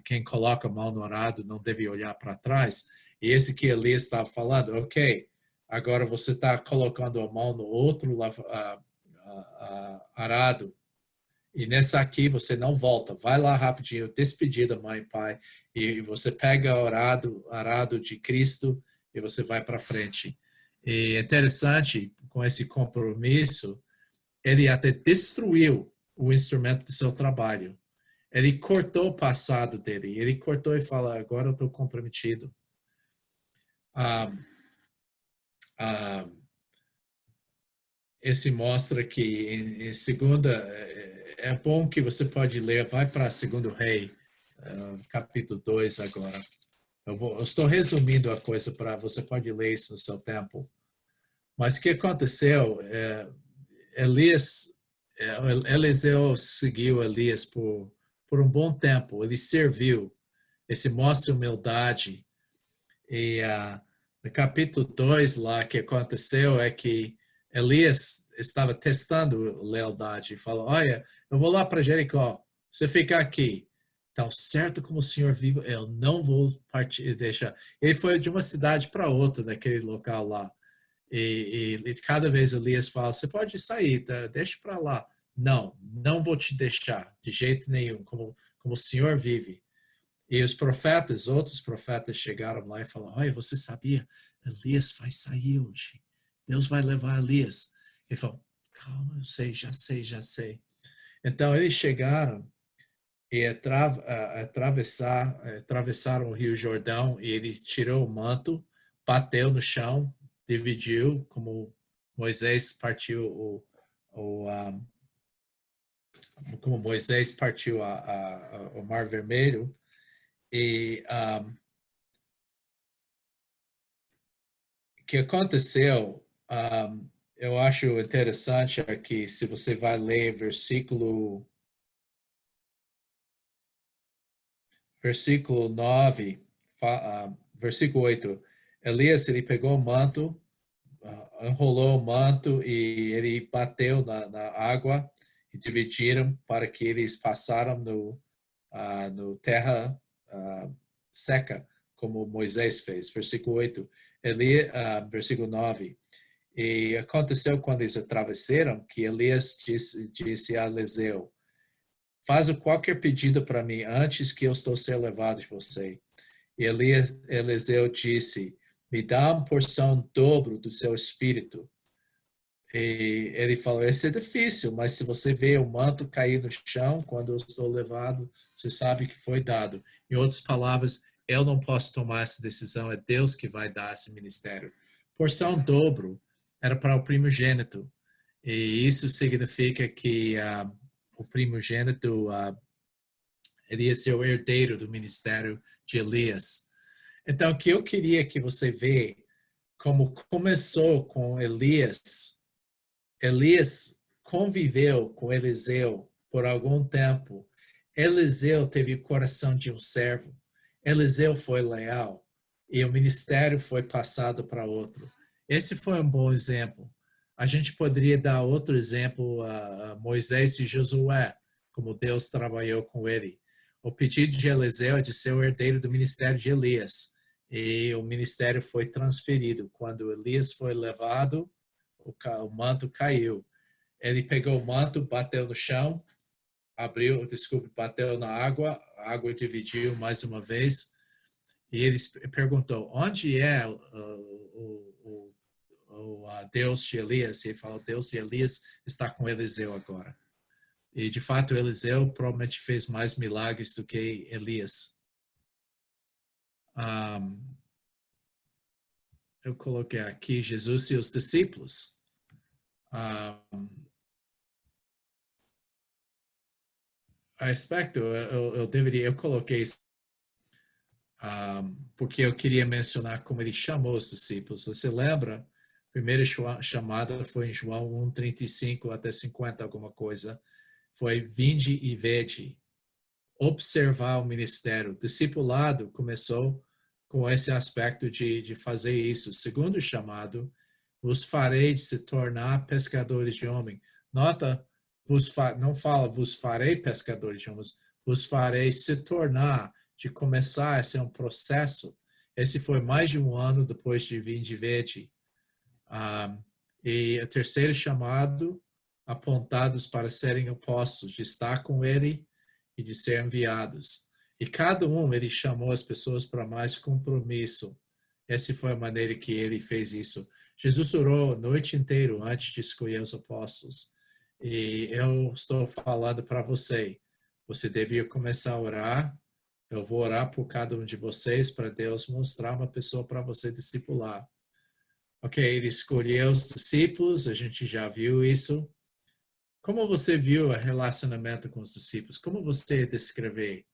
quem coloca a mão no arado não deve olhar para trás. E esse que Elias estava falando, ok, agora você está colocando a mão no outro arado. E nessa aqui você não volta. Vai lá rapidinho, despedida, mãe e pai. E você pega o arado de Cristo e você vai para frente. E é interessante, com esse compromisso, ele até destruiu o instrumento do seu trabalho. Ele cortou o passado dele. Ele cortou e fala, agora eu estou comprometido. Esse mostra que em segunda, é bom que você pode ler, vai para segundo Rei, capítulo 2 agora. Eu estou resumindo a coisa para você pode ler isso no seu tempo. Mas o que aconteceu? Eliseu seguiu Elias por um bom tempo. Ele serviu. Esse mostra humildade. E no capítulo 2 lá, o que aconteceu é que Elias estava testando lealdade e falou, olha, eu vou lá para Jericó, você fica aqui. Então, certo como o Senhor vive, eu não vou deixar. Ele foi de uma cidade para outra, naquele local lá. E cada vez Elias fala, você pode sair, tá? Deixa para lá. Não, não vou te deixar, de jeito nenhum, como o Senhor vive. E os profetas, outros profetas chegaram lá e falaram, olha, você sabia? Elias vai sair hoje. Deus vai levar Elias. Ele falou, calma, eu sei, já sei. Então, eles chegaram e atravessaram o Rio Jordão e ele tirou o manto, bateu no chão, dividiu, como Moisés partiu como Moisés partiu o Mar Vermelho. E o que aconteceu, eu acho interessante aqui, se você vai ler versículo 9, versículo 8, Elias, ele pegou o manto, enrolou o manto e ele bateu na água e dividiram para que eles passaram no terra seca, como Moisés fez. Versículo 8, versículo 9. E aconteceu quando eles atravessaram que Elias disse a Eliseu, faz qualquer pedido para mim antes que eu estou ser levado de você. E Eliseu disse, me dá uma porção dobro do seu espírito. E ele falou, esse é difícil, mas se você vê o manto cair no chão, quando eu estou levado, você sabe que foi dado. Em outras palavras, eu não posso tomar essa decisão, é Deus que vai dar esse ministério. Porção dobro era para o primogênito. E isso significa que o primogênito ele ia ser o herdeiro do ministério de Elias. Então, o que eu queria que você veja, como começou com Elias, Elias conviveu com Eliseu por algum tempo. Eliseu teve o coração de um servo. Eliseu foi leal e o ministério foi passado para outro. Esse foi um bom exemplo. A gente poderia dar outro exemplo a Moisés e Josué, como Deus trabalhou com ele. O pedido de Eliseu é de ser o herdeiro do ministério de Elias. E o ministério foi transferido. Quando Elias foi levado, o manto caiu. Ele pegou o manto, bateu no chão, bateu na água, a água dividiu mais uma vez. E ele perguntou, onde é o Deus de Elias? E ele falou, Deus de Elias está com Eliseu agora. E, de fato, Eliseu provavelmente fez mais milagres do que Elias. Eu coloquei aqui Jesus e os discípulos. A aspecto, eu coloquei isso porque eu queria mencionar como ele chamou os discípulos. Você lembra? A primeira chamada foi em João 1:35 até 50, alguma coisa. Foi vinde e vede. Observar o ministério. O discipulado começou com esse aspecto de fazer isso. O segundo chamado, vos farei se tornar pescadores de homem. Nota, não fala vos farei pescadores de homens, vos farei se tornar, de começar a ser um processo. Esse foi mais de um ano depois de vir de verde. E o terceiro chamado apontados para serem opostos, de estar com ele e de ser enviados. E cada um, ele chamou as pessoas para mais compromisso. Essa foi a maneira que ele fez isso. Jesus orou a noite inteira antes de escolher os apóstolos. E eu estou falando para você, você devia começar a orar. Eu vou orar por cada um de vocês para Deus mostrar uma pessoa para você discipular. Ok, ele escolheu os discípulos, a gente já viu isso. Como você viu o relacionamento com os discípulos? Como você descrever?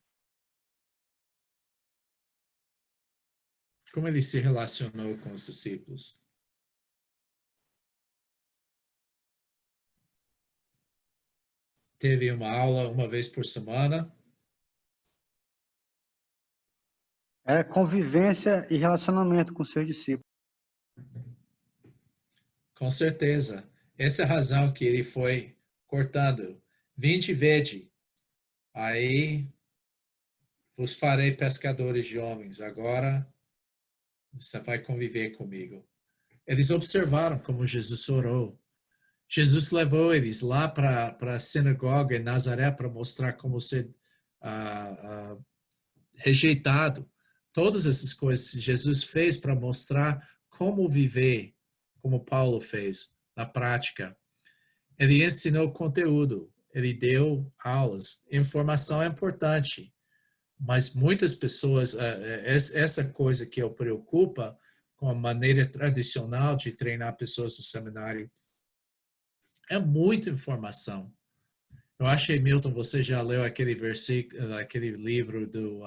Como ele se relacionou com os discípulos? Teve uma aula uma vez por semana? Era convivência e relacionamento com seus discípulos. Com certeza. Essa é a razão que ele foi cortando. Vinde e vede. Aí vos farei pescadores de homens. Agora você vai conviver comigo. Eles observaram como Jesus orou. Jesus levou eles lá para a sinagoga em Nazaré para mostrar como ser rejeitado. Todas essas coisas Jesus fez para mostrar como viver, como Paulo fez na prática. Ele ensinou conteúdo, ele deu aulas. Informação é importante, mas muitas pessoas, essa coisa que eu preocupa com a maneira tradicional de treinar pessoas no seminário, é muita informação. Eu achei, Milton, você já leu aquele versículo, aquele livro do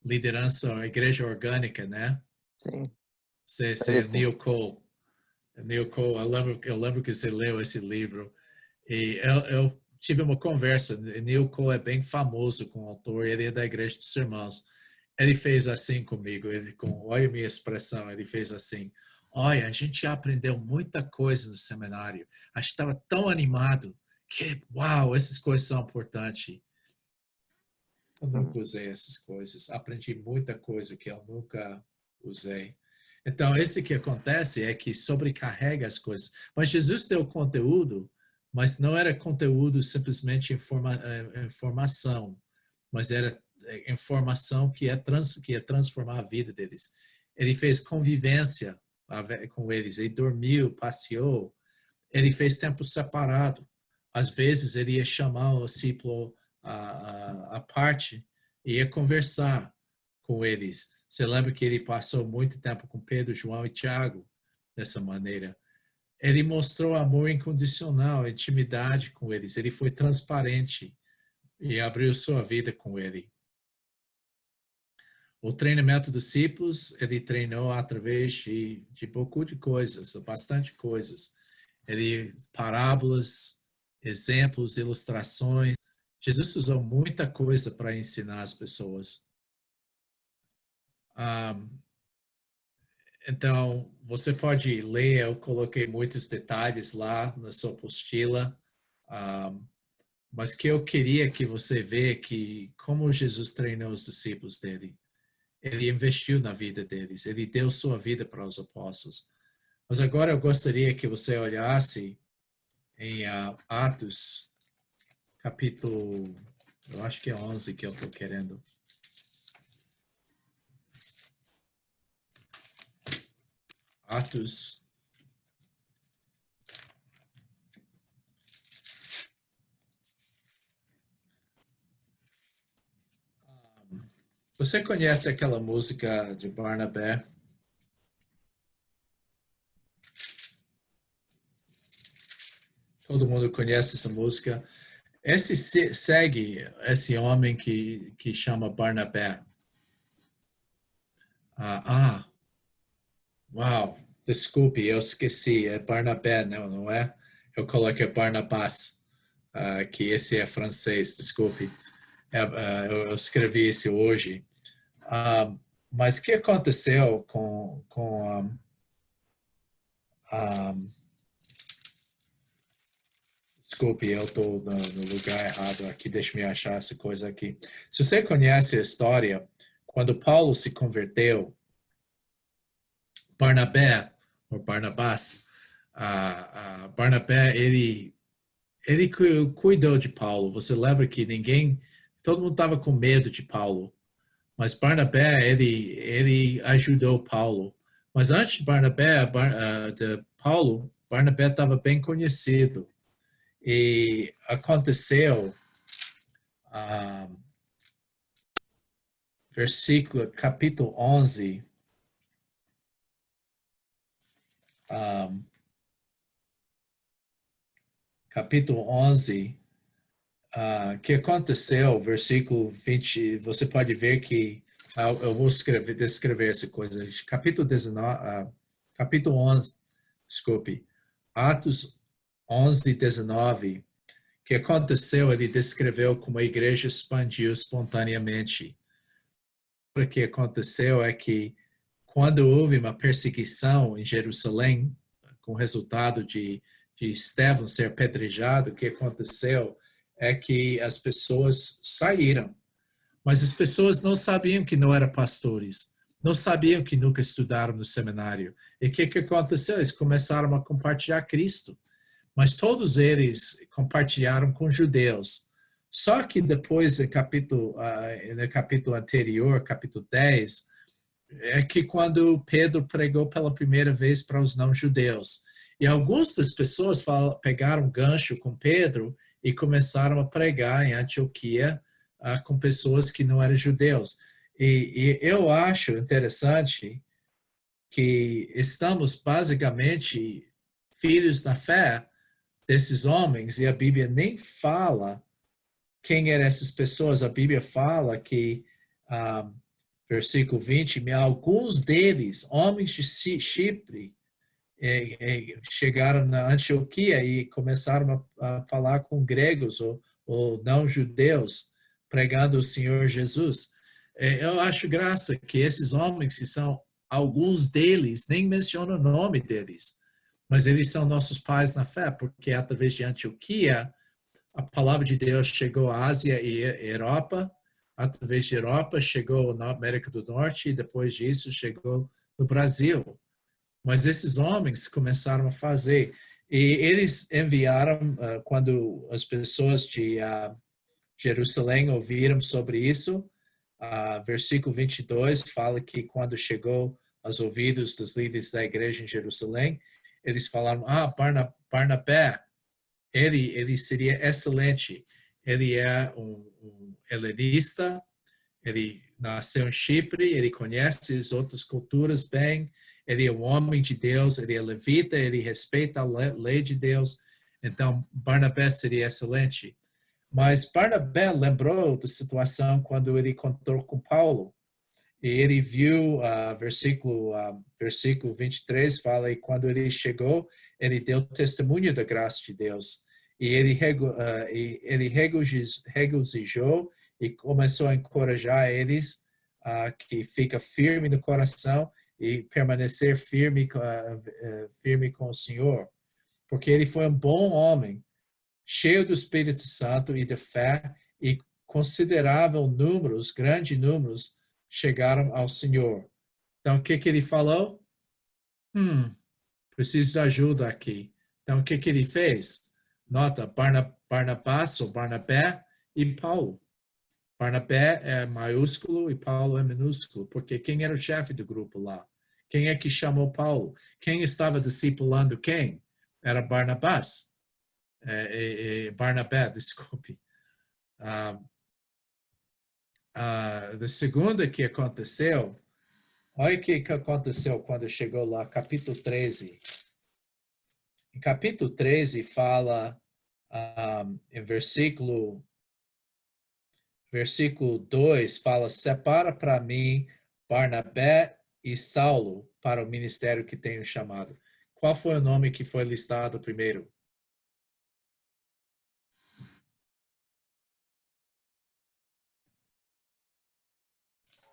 Liderança, a Igreja Orgânica, né? Sim. Você Neil Cole. Neil Cole, eu lembro que você leu esse livro. E eu tive uma conversa. Neil Cole é bem famoso como autor, ele é da Igreja dos Irmãos. Ele fez assim comigo, olha a minha expressão, ele fez assim: olha, a gente já aprendeu muita coisa no seminário, a gente estava tão animado que, uau, essas coisas são importantes. Eu nunca usei essas coisas, aprendi muita coisa que eu nunca usei. Então, esse que acontece é que sobrecarrega as coisas. Mas Jesus deu conteúdo, mas não era conteúdo simplesmente informação, mas era informação que ia transformar a vida deles. Ele fez convivência com eles, ele dormiu, passeou, ele fez tempo separado. Às vezes ele ia chamar o discípulo à parte e ia conversar com eles. Você lembra que ele passou muito tempo com Pedro, João e Tiago dessa maneira. Ele mostrou amor incondicional, intimidade com eles. Ele foi transparente e abriu sua vida com ele. O treinamento dos discípulos, ele treinou através de pouco de coisas, bastante coisas. Ele, parábolas, exemplos, ilustrações. Jesus usou muita coisa para ensinar as pessoas. Então, você pode ler, eu coloquei muitos detalhes lá na sua apostila, mas que eu queria que você veja que como Jesus treinou os discípulos dele. Ele investiu na vida deles, ele deu sua vida para os apóstolos. Mas agora eu gostaria que você olhasse em Atos, capítulo, eu acho que é 11 que eu estou querendo. Atos. Você conhece aquela música de Barnabé? Todo mundo conhece essa música. Segue esse homem que chama Barnabé. Uau, desculpe, eu esqueci. É Barnabé, não é? Eu coloquei Barnabás, que esse é francês, desculpe. Eu escrevi isso hoje. Mas o que aconteceu com desculpe, eu estou no lugar errado aqui, deixa-me achar essa coisa aqui. Se você conhece a história, quando Paulo se converteu, Barnabé, ou Barnabás, Barnabé, ele ele cuidou de Paulo. Você lembra que todo mundo estava com medo de Paulo, mas Barnabé, ele ajudou Paulo. Mas antes de de Paulo, Barnabé estava bem conhecido. E aconteceu, capítulo 11, que aconteceu, versículo 20, você pode ver que eu vou descrever essa coisa. Capítulo 19, capítulo 11, desculpe, Atos 11, 19, que aconteceu, ele descreveu como a igreja expandiu espontaneamente. O que aconteceu é que quando houve uma perseguição em Jerusalém, com o resultado de Estevão ser apedrejado, o que aconteceu é que as pessoas saíram. Mas as pessoas não sabiam que não eram pastores, não sabiam que nunca estudaram no seminário. E o que aconteceu? Eles começaram a compartilhar Cristo. Mas todos eles compartilharam com judeus. Só que depois, no capítulo anterior, capítulo 10, é que quando Pedro pregou pela primeira vez para os não-judeus. E algumas das pessoas pegaram gancho com Pedro e começaram a pregar em Antioquia com pessoas que não eram judeus. E eu acho interessante que estamos basicamente filhos na fé desses homens, e a Bíblia nem fala quem eram essas pessoas. A Bíblia fala que, versículo 20, alguns deles, homens de Chipre, chegaram na Antioquia e começaram a falar com gregos ou não-judeus, pregando o Senhor Jesus. Eu acho graça que esses homens, que são alguns deles, nem mencionam o nome deles, mas eles são nossos pais na fé, porque através de Antioquia, a palavra de Deus chegou à Ásia e Europa, através de Europa chegou na América do Norte e depois disso chegou no Brasil. Mas esses homens começaram a fazer, e eles enviaram, quando as pessoas de Jerusalém ouviram sobre isso, versículo 22 fala que quando chegou aos ouvidos dos líderes da igreja em Jerusalém, eles falaram, Barnabé, ele seria excelente. Ele é um helenista, ele nasceu em Chipre, ele conhece as outras culturas bem, ele é um homem de Deus, ele é levita, ele respeita a lei de Deus. Então, Barnabé seria excelente. Mas Barnabé lembrou da situação quando ele encontrou com Paulo. E ele viu, versículo 23, fala, e quando ele chegou, ele deu testemunho da graça de Deus. E ele regozijou e começou a encorajar eles que fica firme no coração e permanecer firme com o Senhor. Porque ele foi um bom homem, cheio do Espírito Santo e de fé, e considerável números, grandes números, chegaram ao Senhor. Então, o que ele falou? Preciso de ajuda aqui. Então, o que ele fez? Nota, Barnabás ou Barnabé e Paulo. Barnabé é maiúsculo e Paulo é minúsculo, porque quem era o chefe do grupo lá? Quem é que chamou Paulo? Quem estava discipulando quem? Era Barnabás. Barnabé, desculpe. Da segunda que aconteceu, olha o que aconteceu quando chegou lá, capítulo 13. Em capítulo 13 fala, em versículo 2, fala, separa para mim Barnabé e Saulo para o ministério que tenho chamado. Qual foi o nome que foi listado primeiro?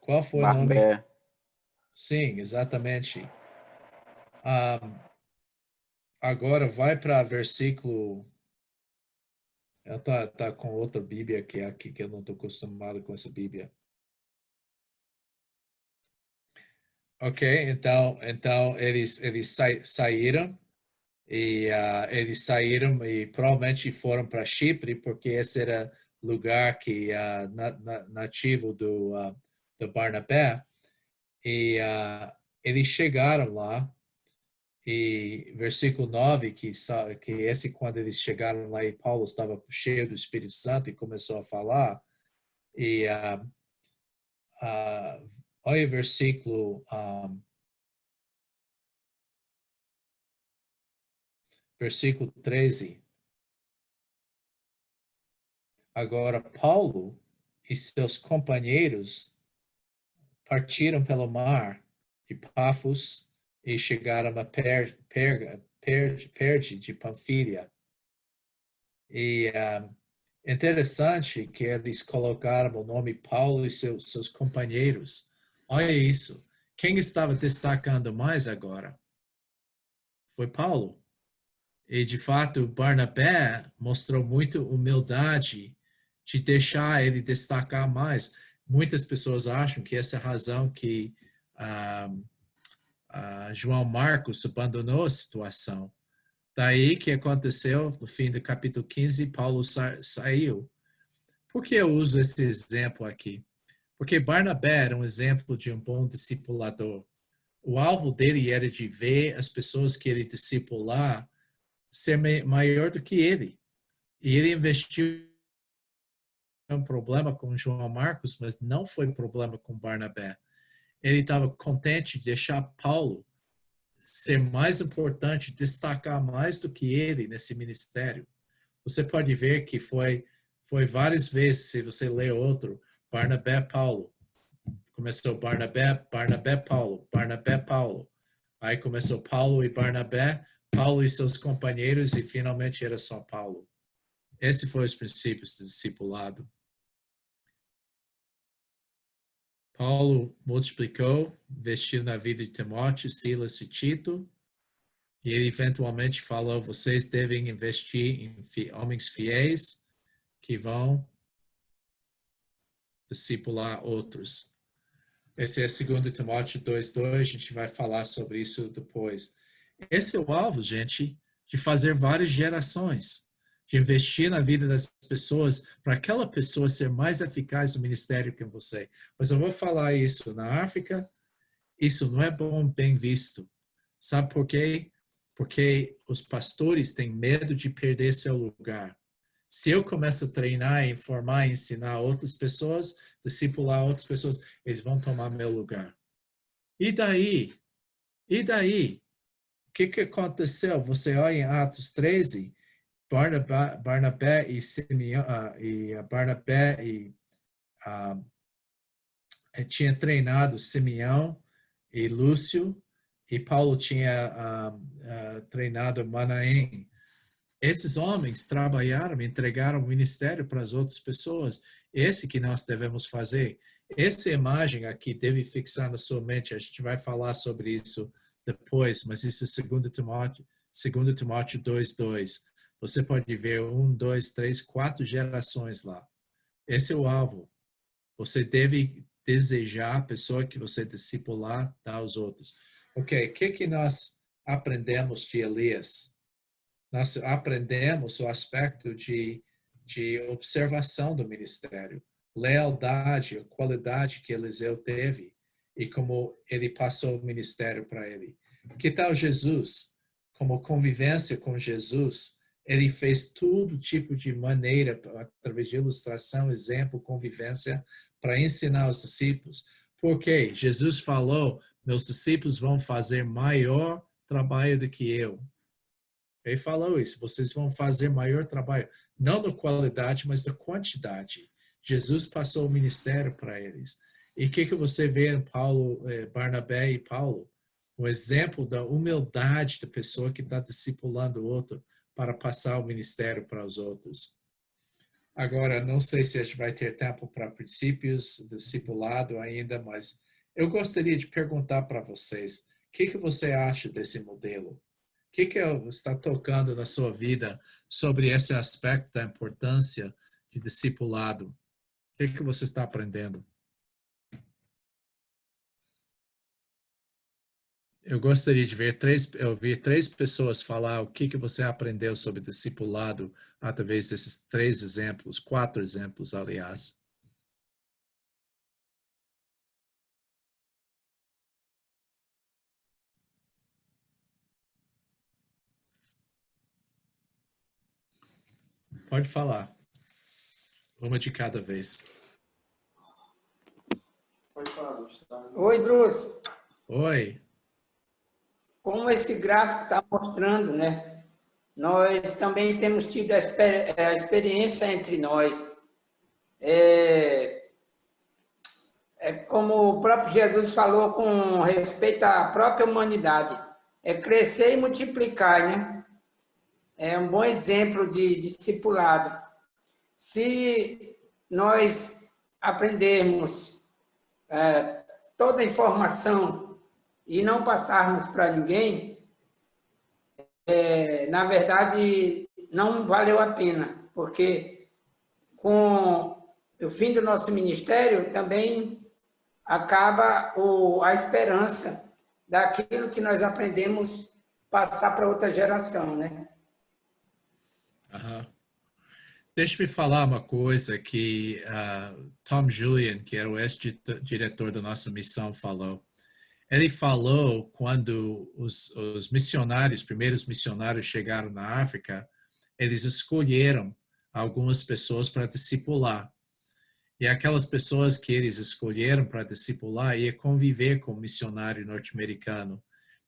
Qual foi o nome? Sim, exatamente. Agora vai para versículo. Tá com outra Bíblia aqui que eu não estou acostumado com essa Bíblia. Ok, então eles saíram E eles saíram e provavelmente foram para Chipre, porque esse era lugar que nativo do Barnabé. E eles chegaram lá. E versículo 9, que esse quando eles chegaram lá e Paulo estava cheio do Espírito Santo e começou a falar. E olha o versículo versículo 13. Agora, Paulo e seus companheiros partiram pelo mar de Pafos e chegaram a Perge de Panfilha. E interessante que eles colocaram o nome Paulo e seus companheiros. Olha isso. Quem estava destacando mais agora? Foi Paulo. E, de fato, Barnabé mostrou muita humildade de deixar ele destacar mais. Muitas pessoas acham que essa é a razão que João Marcos abandonou a situação. Daí que aconteceu, no fim do capítulo 15, Paulo saiu. Por que eu uso esse exemplo aqui? Porque Barnabé era um exemplo de um bom discipulador. O alvo dele era de ver as pessoas que ele discipular ser maior do que ele. E ele investiu um problema com João Marcos, mas não foi problema com Barnabé. Ele estava contente de deixar Paulo ser mais importante, destacar mais do que ele nesse ministério. Você pode ver que foi várias vezes, se você ler outro, Barnabé, Paulo. Começou Barnabé, Paulo, Barnabé, Paulo. Aí começou Paulo e Barnabé, Paulo e seus companheiros, e finalmente era só Paulo. Esse foi os princípios do discipulado. Paulo multiplicou, investiu na vida de Timóteo, Silas e Tito, e ele eventualmente falou, vocês devem investir em homens fiéis que vão discipular outros. Esse é 2 Timóteo 2:2, a gente vai falar sobre isso depois. Esse é o alvo, gente, de fazer várias gerações, de investir na vida das pessoas para aquela pessoa ser mais eficaz no ministério que você. Mas eu vou falar isso na África, isso não é bem visto. Sabe por quê? Porque os pastores têm medo de perder seu lugar. Se eu começo a treinar, informar, ensinar outras pessoas, discipular outras pessoas, eles vão tomar meu lugar. E daí? E daí? O que aconteceu? Você olha em Atos 13, Barnabé e Simeão, tinha treinado Simeão e Lúcio, e Paulo tinha treinado Manaém. Esses homens trabalharam, entregaram o ministério para as outras pessoas. Esse que nós devemos fazer. Essa imagem aqui deve fixar na sua mente. A gente vai falar sobre isso depois, mas isso é 2 Timóteo 2:2. Você pode ver 1, 2, 3, 4 gerações lá. Esse é o alvo. Você deve desejar a pessoa que você discipular, dar aos outros. Ok, o que nós aprendemos de Elias? Nós aprendemos o aspecto de observação do ministério, lealdade, a qualidade que Eliseu teve e como ele passou o ministério para ele. Que tal Jesus? Como convivência com Jesus, ele fez todo tipo de maneira, através de ilustração, exemplo, convivência, para ensinar os discípulos. Porque Jesus falou, meus discípulos vão fazer maior trabalho do que eu. Ele falou isso, vocês vão fazer maior trabalho, não na qualidade, mas na quantidade. Jesus passou o ministério para eles. E o que você vê em Barnabé e Paulo? O exemplo da humildade da pessoa que está discipulando o outro para passar o ministério para os outros. Agora, não sei se a gente vai ter tempo para princípios discipulado ainda, mas eu gostaria de perguntar para vocês, o que você acha desse modelo? O que está tocando na sua vida sobre esse aspecto da importância de discipulado? O que você está aprendendo? Eu gostaria de ouvir três pessoas falar o que você aprendeu sobre discipulado através desses 3 exemplos, 4 exemplos, aliás. Pode falar. Uma de cada vez. Pode falar, Gustavo. Oi, Bruce. Oi. Como esse gráfico está mostrando, né? Nós também temos tido a experiência entre nós. Como o próprio Jesus falou com respeito à própria humanidade, crescer e multiplicar, né? É um bom exemplo de discipulado. Se nós aprendermos toda a informação e não passarmos para ninguém, na verdade, não valeu a pena, porque com o fim do nosso ministério também acaba a esperança daquilo que nós aprendemos passar para outra geração, né? Uhum. Deixa-me falar uma coisa que Tom Julian, que era o ex-diretor da nossa missão, falou. Ele falou quando os missionários, primeiros missionários chegaram na África, eles escolheram algumas pessoas para discipular. E aquelas pessoas que eles escolheram para discipular iam conviver com o missionário norte-americano.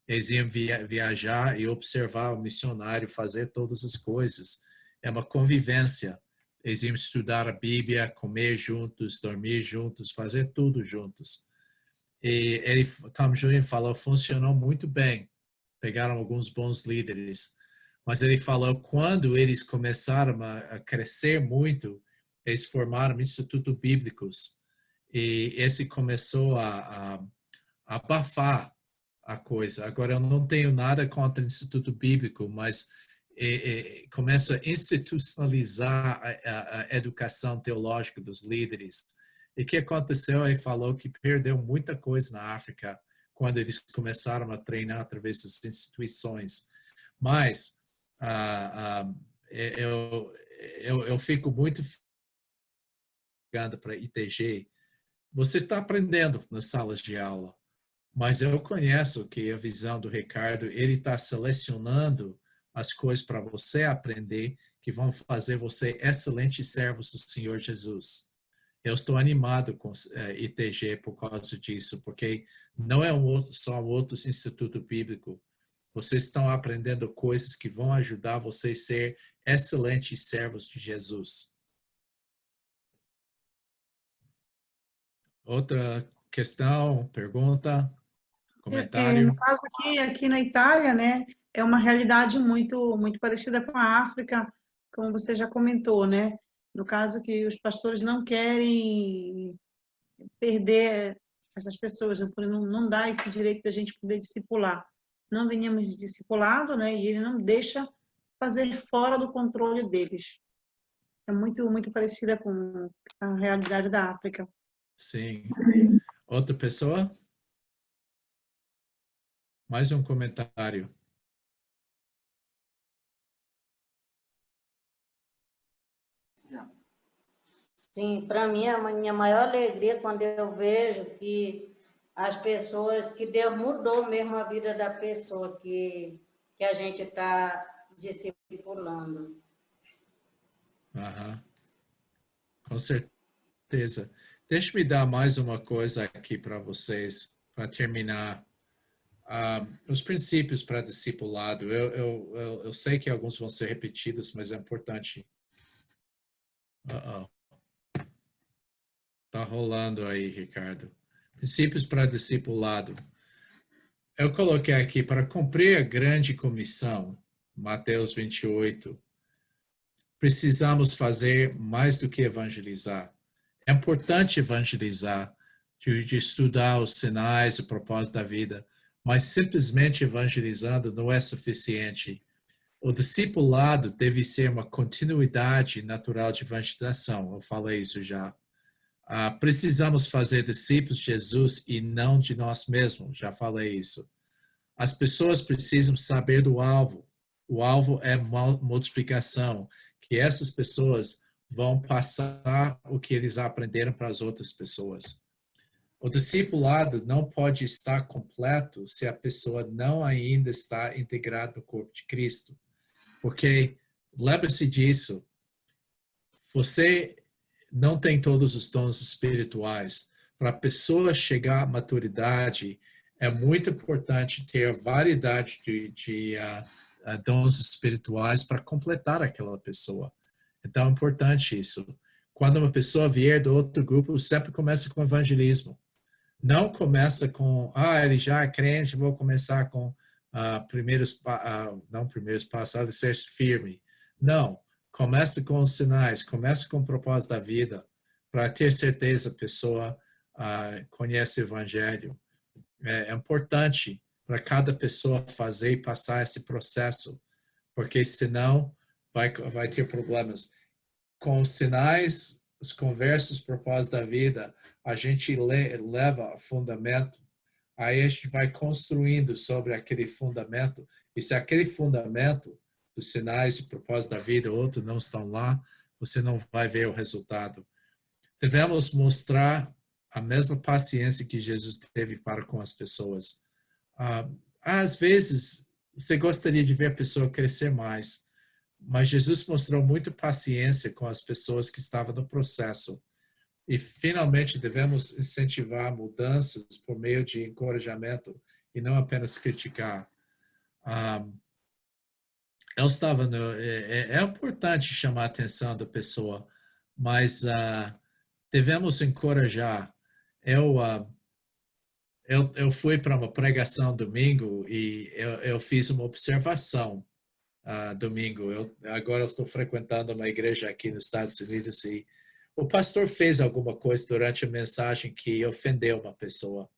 Eles iam viajar e observar o missionário fazer todas as coisas. É uma convivência. Eles iam estudar a Bíblia, comer juntos, dormir juntos, fazer tudo juntos. E Tom Julian falou, funcionou muito bem. Pegaram alguns bons líderes. Mas ele falou, quando eles começaram a crescer muito, eles formaram institutos bíblicos. E esse começou a abafar a coisa. Agora, eu não tenho nada contra o instituto bíblico, mas começa a institucionalizar a educação teológica dos líderes. E o que aconteceu? Ele falou que perdeu muita coisa na África quando eles começaram a treinar através das instituições. Mas eu fico muito ligando para ITG. Você está aprendendo nas salas de aula, mas eu conheço que a visão do Ricardo, ele está selecionando as coisas para você aprender que vão fazer você excelentes servos do Senhor Jesus. Eu estou animado com ITG por causa disso, porque não é só um outro instituto bíblico. Vocês estão aprendendo coisas que vão ajudar vocês a ser excelentes servos de Jesus. Outra questão, pergunta, comentário? No caso aqui na Itália, né, é uma realidade muito parecida com a África, como você já comentou, né? No caso que os pastores não querem perder essas pessoas, não dá esse direito da gente poder discipular. Não venhamos de discipulado, né? E ele não deixa fazer fora do controle deles. É muito parecida com a realidade da África. Sim. Outra pessoa? Mais um comentário. Sim, para mim, a minha maior alegria quando eu vejo que as pessoas, que Deus mudou mesmo a vida da pessoa que a gente está discipulando. Aham. Com certeza. Deixa-me dar mais uma coisa aqui para vocês, para terminar. Os princípios para discipulado. Eu sei que alguns vão ser repetidos, mas é importante. Tá rolando aí, Ricardo. Princípios para discipulado. Eu coloquei aqui, para cumprir a grande comissão, Mateus 28, precisamos fazer mais do que evangelizar. É importante evangelizar, de estudar os sinais, o propósito da vida, mas simplesmente evangelizando não é suficiente. O discipulado deve ser uma continuidade natural de evangelização, eu falei isso já. Precisamos fazer discípulos de Jesus e não de nós mesmos, já falei isso. As pessoas precisam saber do alvo. O alvo é multiplicação, que essas pessoas vão passar o que eles aprenderam para as outras pessoas. O discipulado não pode estar completo se a pessoa não ainda está integrada no corpo de Cristo. Porque, lembre-se disso, você não tem todos os dons espirituais. Para a pessoa chegar à maturidade, é muito importante ter variedade de dons espirituais para completar aquela pessoa. Então, é importante isso. Quando uma pessoa vier do outro grupo, sempre começa com evangelismo. Não começa com, ele já é crente, vou começar com não primeiros passos, alicerce firme. Não, começa com os sinais, começa com o propósito da vida, para ter certeza a pessoa conhece o evangelho. É importante para cada pessoa fazer e passar esse processo, porque senão vai ter problemas. Com os sinais, as conversas, propósitos da vida, a gente leva fundamento, aí a gente vai construindo sobre aquele fundamento, e se aquele fundamento dos sinais e propósitos da vida, outros não estão lá, você não vai ver o resultado. Devemos mostrar a mesma paciência que Jesus teve para com as pessoas. Às vezes, você gostaria de ver a pessoa crescer mais, mas Jesus mostrou muita paciência com as pessoas que estavam no processo. E, finalmente, devemos incentivar mudanças por meio de encorajamento e não apenas criticar. É importante chamar a atenção da pessoa, mas devemos encorajar. Eu fui para uma pregação domingo e eu fiz uma observação domingo. Agora eu estou frequentando uma igreja aqui nos Estados Unidos e o pastor fez alguma coisa durante a mensagem que ofendeu uma pessoa.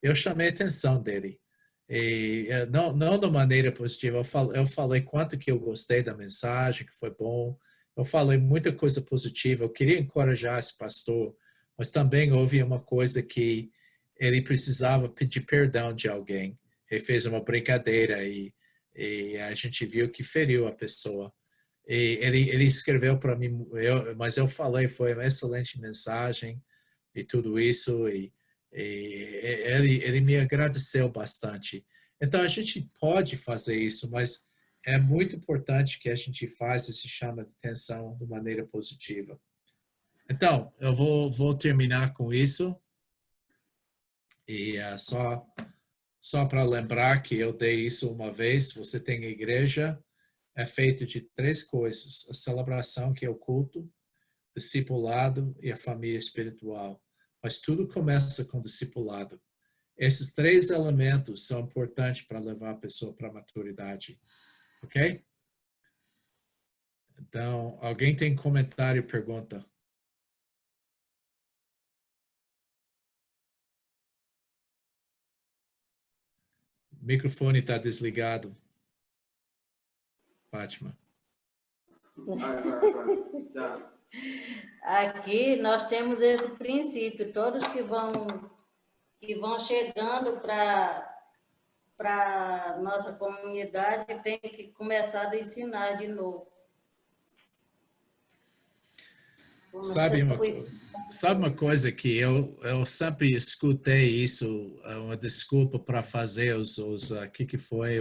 Eu chamei a atenção dele. E não de maneira positiva. Eu falei quanto que eu gostei da mensagem, que foi bom. Eu falei muita coisa positiva. Eu queria encorajar esse pastor, mas também houve uma coisa que ele precisava pedir perdão de alguém. Ele fez uma brincadeira e a gente viu que feriu a pessoa. E ele escreveu para mim, mas eu falei, foi uma excelente mensagem e tudo isso, e ele me agradeceu bastante. Então, a gente pode fazer isso, mas é muito importante que a gente faça esse chama de atenção de maneira positiva. Então, eu vou terminar com isso. E só para lembrar que eu dei isso uma vez, você tem a igreja, é feito de 3 coisas: a celebração, que é o culto, discipulado e a família espiritual. Mas tudo começa com discipulado. Esses 3 elementos são importantes para levar a pessoa para a maturidade. Ok? Então, alguém tem comentário ou pergunta? O microfone está desligado. Fátima. Aqui nós temos esse princípio, todos que vão chegando para nossa comunidade tem que começar a ensinar de novo. Sabe uma coisa que eu sempre escutei isso, uma desculpa para fazer que foi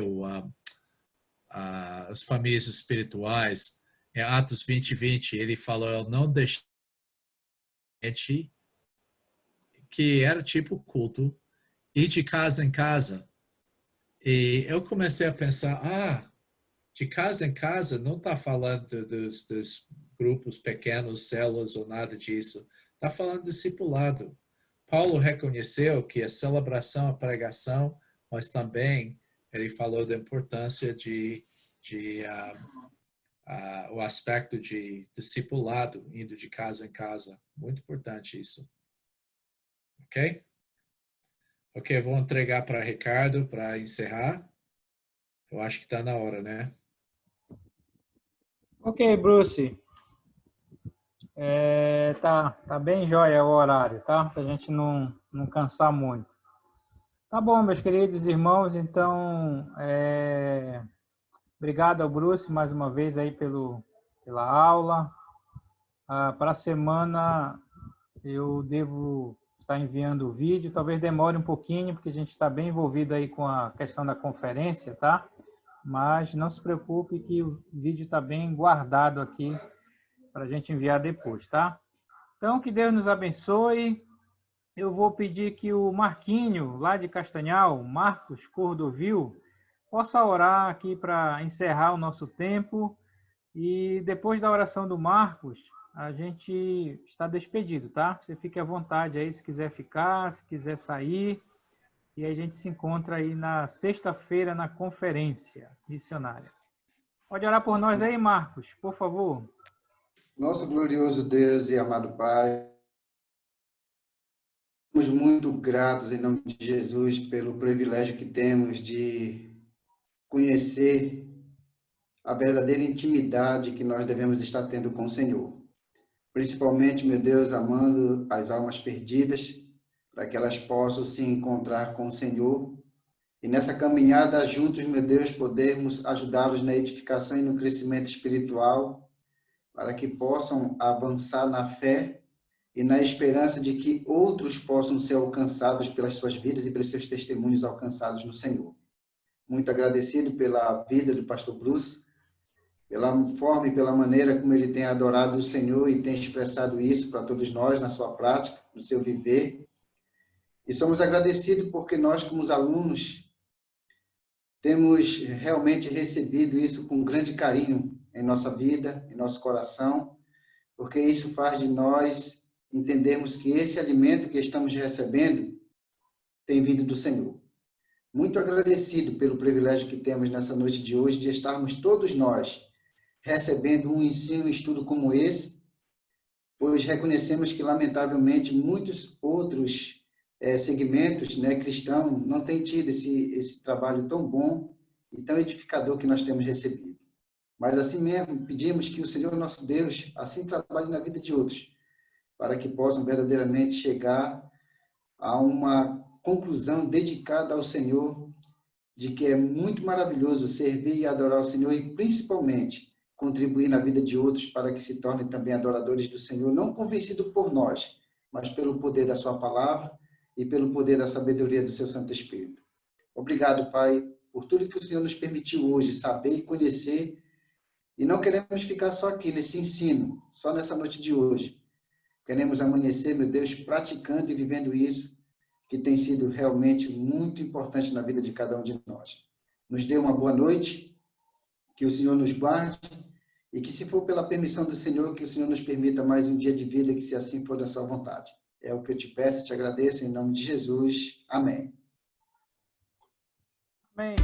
as famílias espirituais. Em Atos 20:20, ele falou, eu não deixei, que era tipo culto, ir de casa em casa. E eu comecei a pensar, de casa em casa não está falando dos grupos pequenos, células ou nada disso. Está falando de discipulado. Paulo reconheceu que a celebração, a pregação, mas também ele falou da importância o aspecto de discipulado, indo de casa em casa. Muito importante isso. Ok? Ok, vou entregar para Ricardo para encerrar. Eu acho que está na hora, né? Ok, Bruce. Tá bem jóia o horário, tá? Pra gente não cansar muito. Tá bom, meus queridos irmãos, então, obrigado ao Bruce mais uma vez aí pela aula. Para a semana eu devo estar enviando o vídeo, talvez demore um pouquinho, porque a gente está bem envolvido aí com a questão da conferência, tá? Mas não se preocupe que o vídeo está bem guardado aqui para a gente enviar depois, tá? Então, que Deus nos abençoe. Eu vou pedir que o Marquinho, lá de Castanhal, Marcos Cordovil, possa orar aqui para encerrar o nosso tempo. E depois da oração do Marcos, a gente está despedido, tá? Você fique à vontade aí, se quiser ficar, se quiser sair. E a gente se encontra aí na sexta-feira na conferência missionária. Pode orar por nós aí, Marcos, por favor. Nosso glorioso Deus e amado Pai, somos muito gratos em nome de Jesus pelo privilégio que temos de conhecer a verdadeira intimidade que nós devemos estar tendo com o Senhor. Principalmente, meu Deus, amando as almas perdidas, para que elas possam se encontrar com o Senhor. E nessa caminhada juntos, meu Deus, podemos ajudá-los na edificação e no crescimento espiritual, para que possam avançar na fé e na esperança de que outros possam ser alcançados pelas suas vidas e pelos seus testemunhos alcançados no Senhor. Muito agradecido pela vida do pastor Bruce, pela forma e pela maneira como ele tem adorado o Senhor e tem expressado isso para todos nós na sua prática, no seu viver. E somos agradecidos porque nós, como os alunos, temos realmente recebido isso com grande carinho em nossa vida, em nosso coração, porque isso faz de nós entendermos que esse alimento que estamos recebendo tem vindo do Senhor. Muito agradecido pelo privilégio que temos nessa noite de hoje de estarmos todos nós recebendo um ensino, um estudo como esse, pois reconhecemos que, lamentavelmente, muitos outros segmentos cristãos não têm tido esse trabalho tão bom e tão edificador que nós temos recebido. Mas assim mesmo, pedimos que o Senhor, nosso Deus, assim trabalhe na vida de outros, para que possam verdadeiramente chegar a uma conclusão dedicada ao Senhor, de que é muito maravilhoso servir e adorar o Senhor e, principalmente, contribuir na vida de outros para que se tornem também adoradores do Senhor, não convencidos por nós, mas pelo poder da sua palavra e pelo poder da sabedoria do seu Santo Espírito. Obrigado, Pai, por tudo que o Senhor nos permitiu hoje saber e conhecer, e não queremos ficar só aqui nesse ensino, só nessa noite de hoje. Queremos amanhecer, meu Deus, praticando e vivendo isso, que tem sido realmente muito importante na vida de cada um de nós. Nos dê uma boa noite, que o Senhor nos guarde, e que, se for pela permissão do Senhor, que o Senhor nos permita mais um dia de vida, que se assim for da sua vontade. É o que eu te peço, te agradeço, em nome de Jesus. Amém. Amém.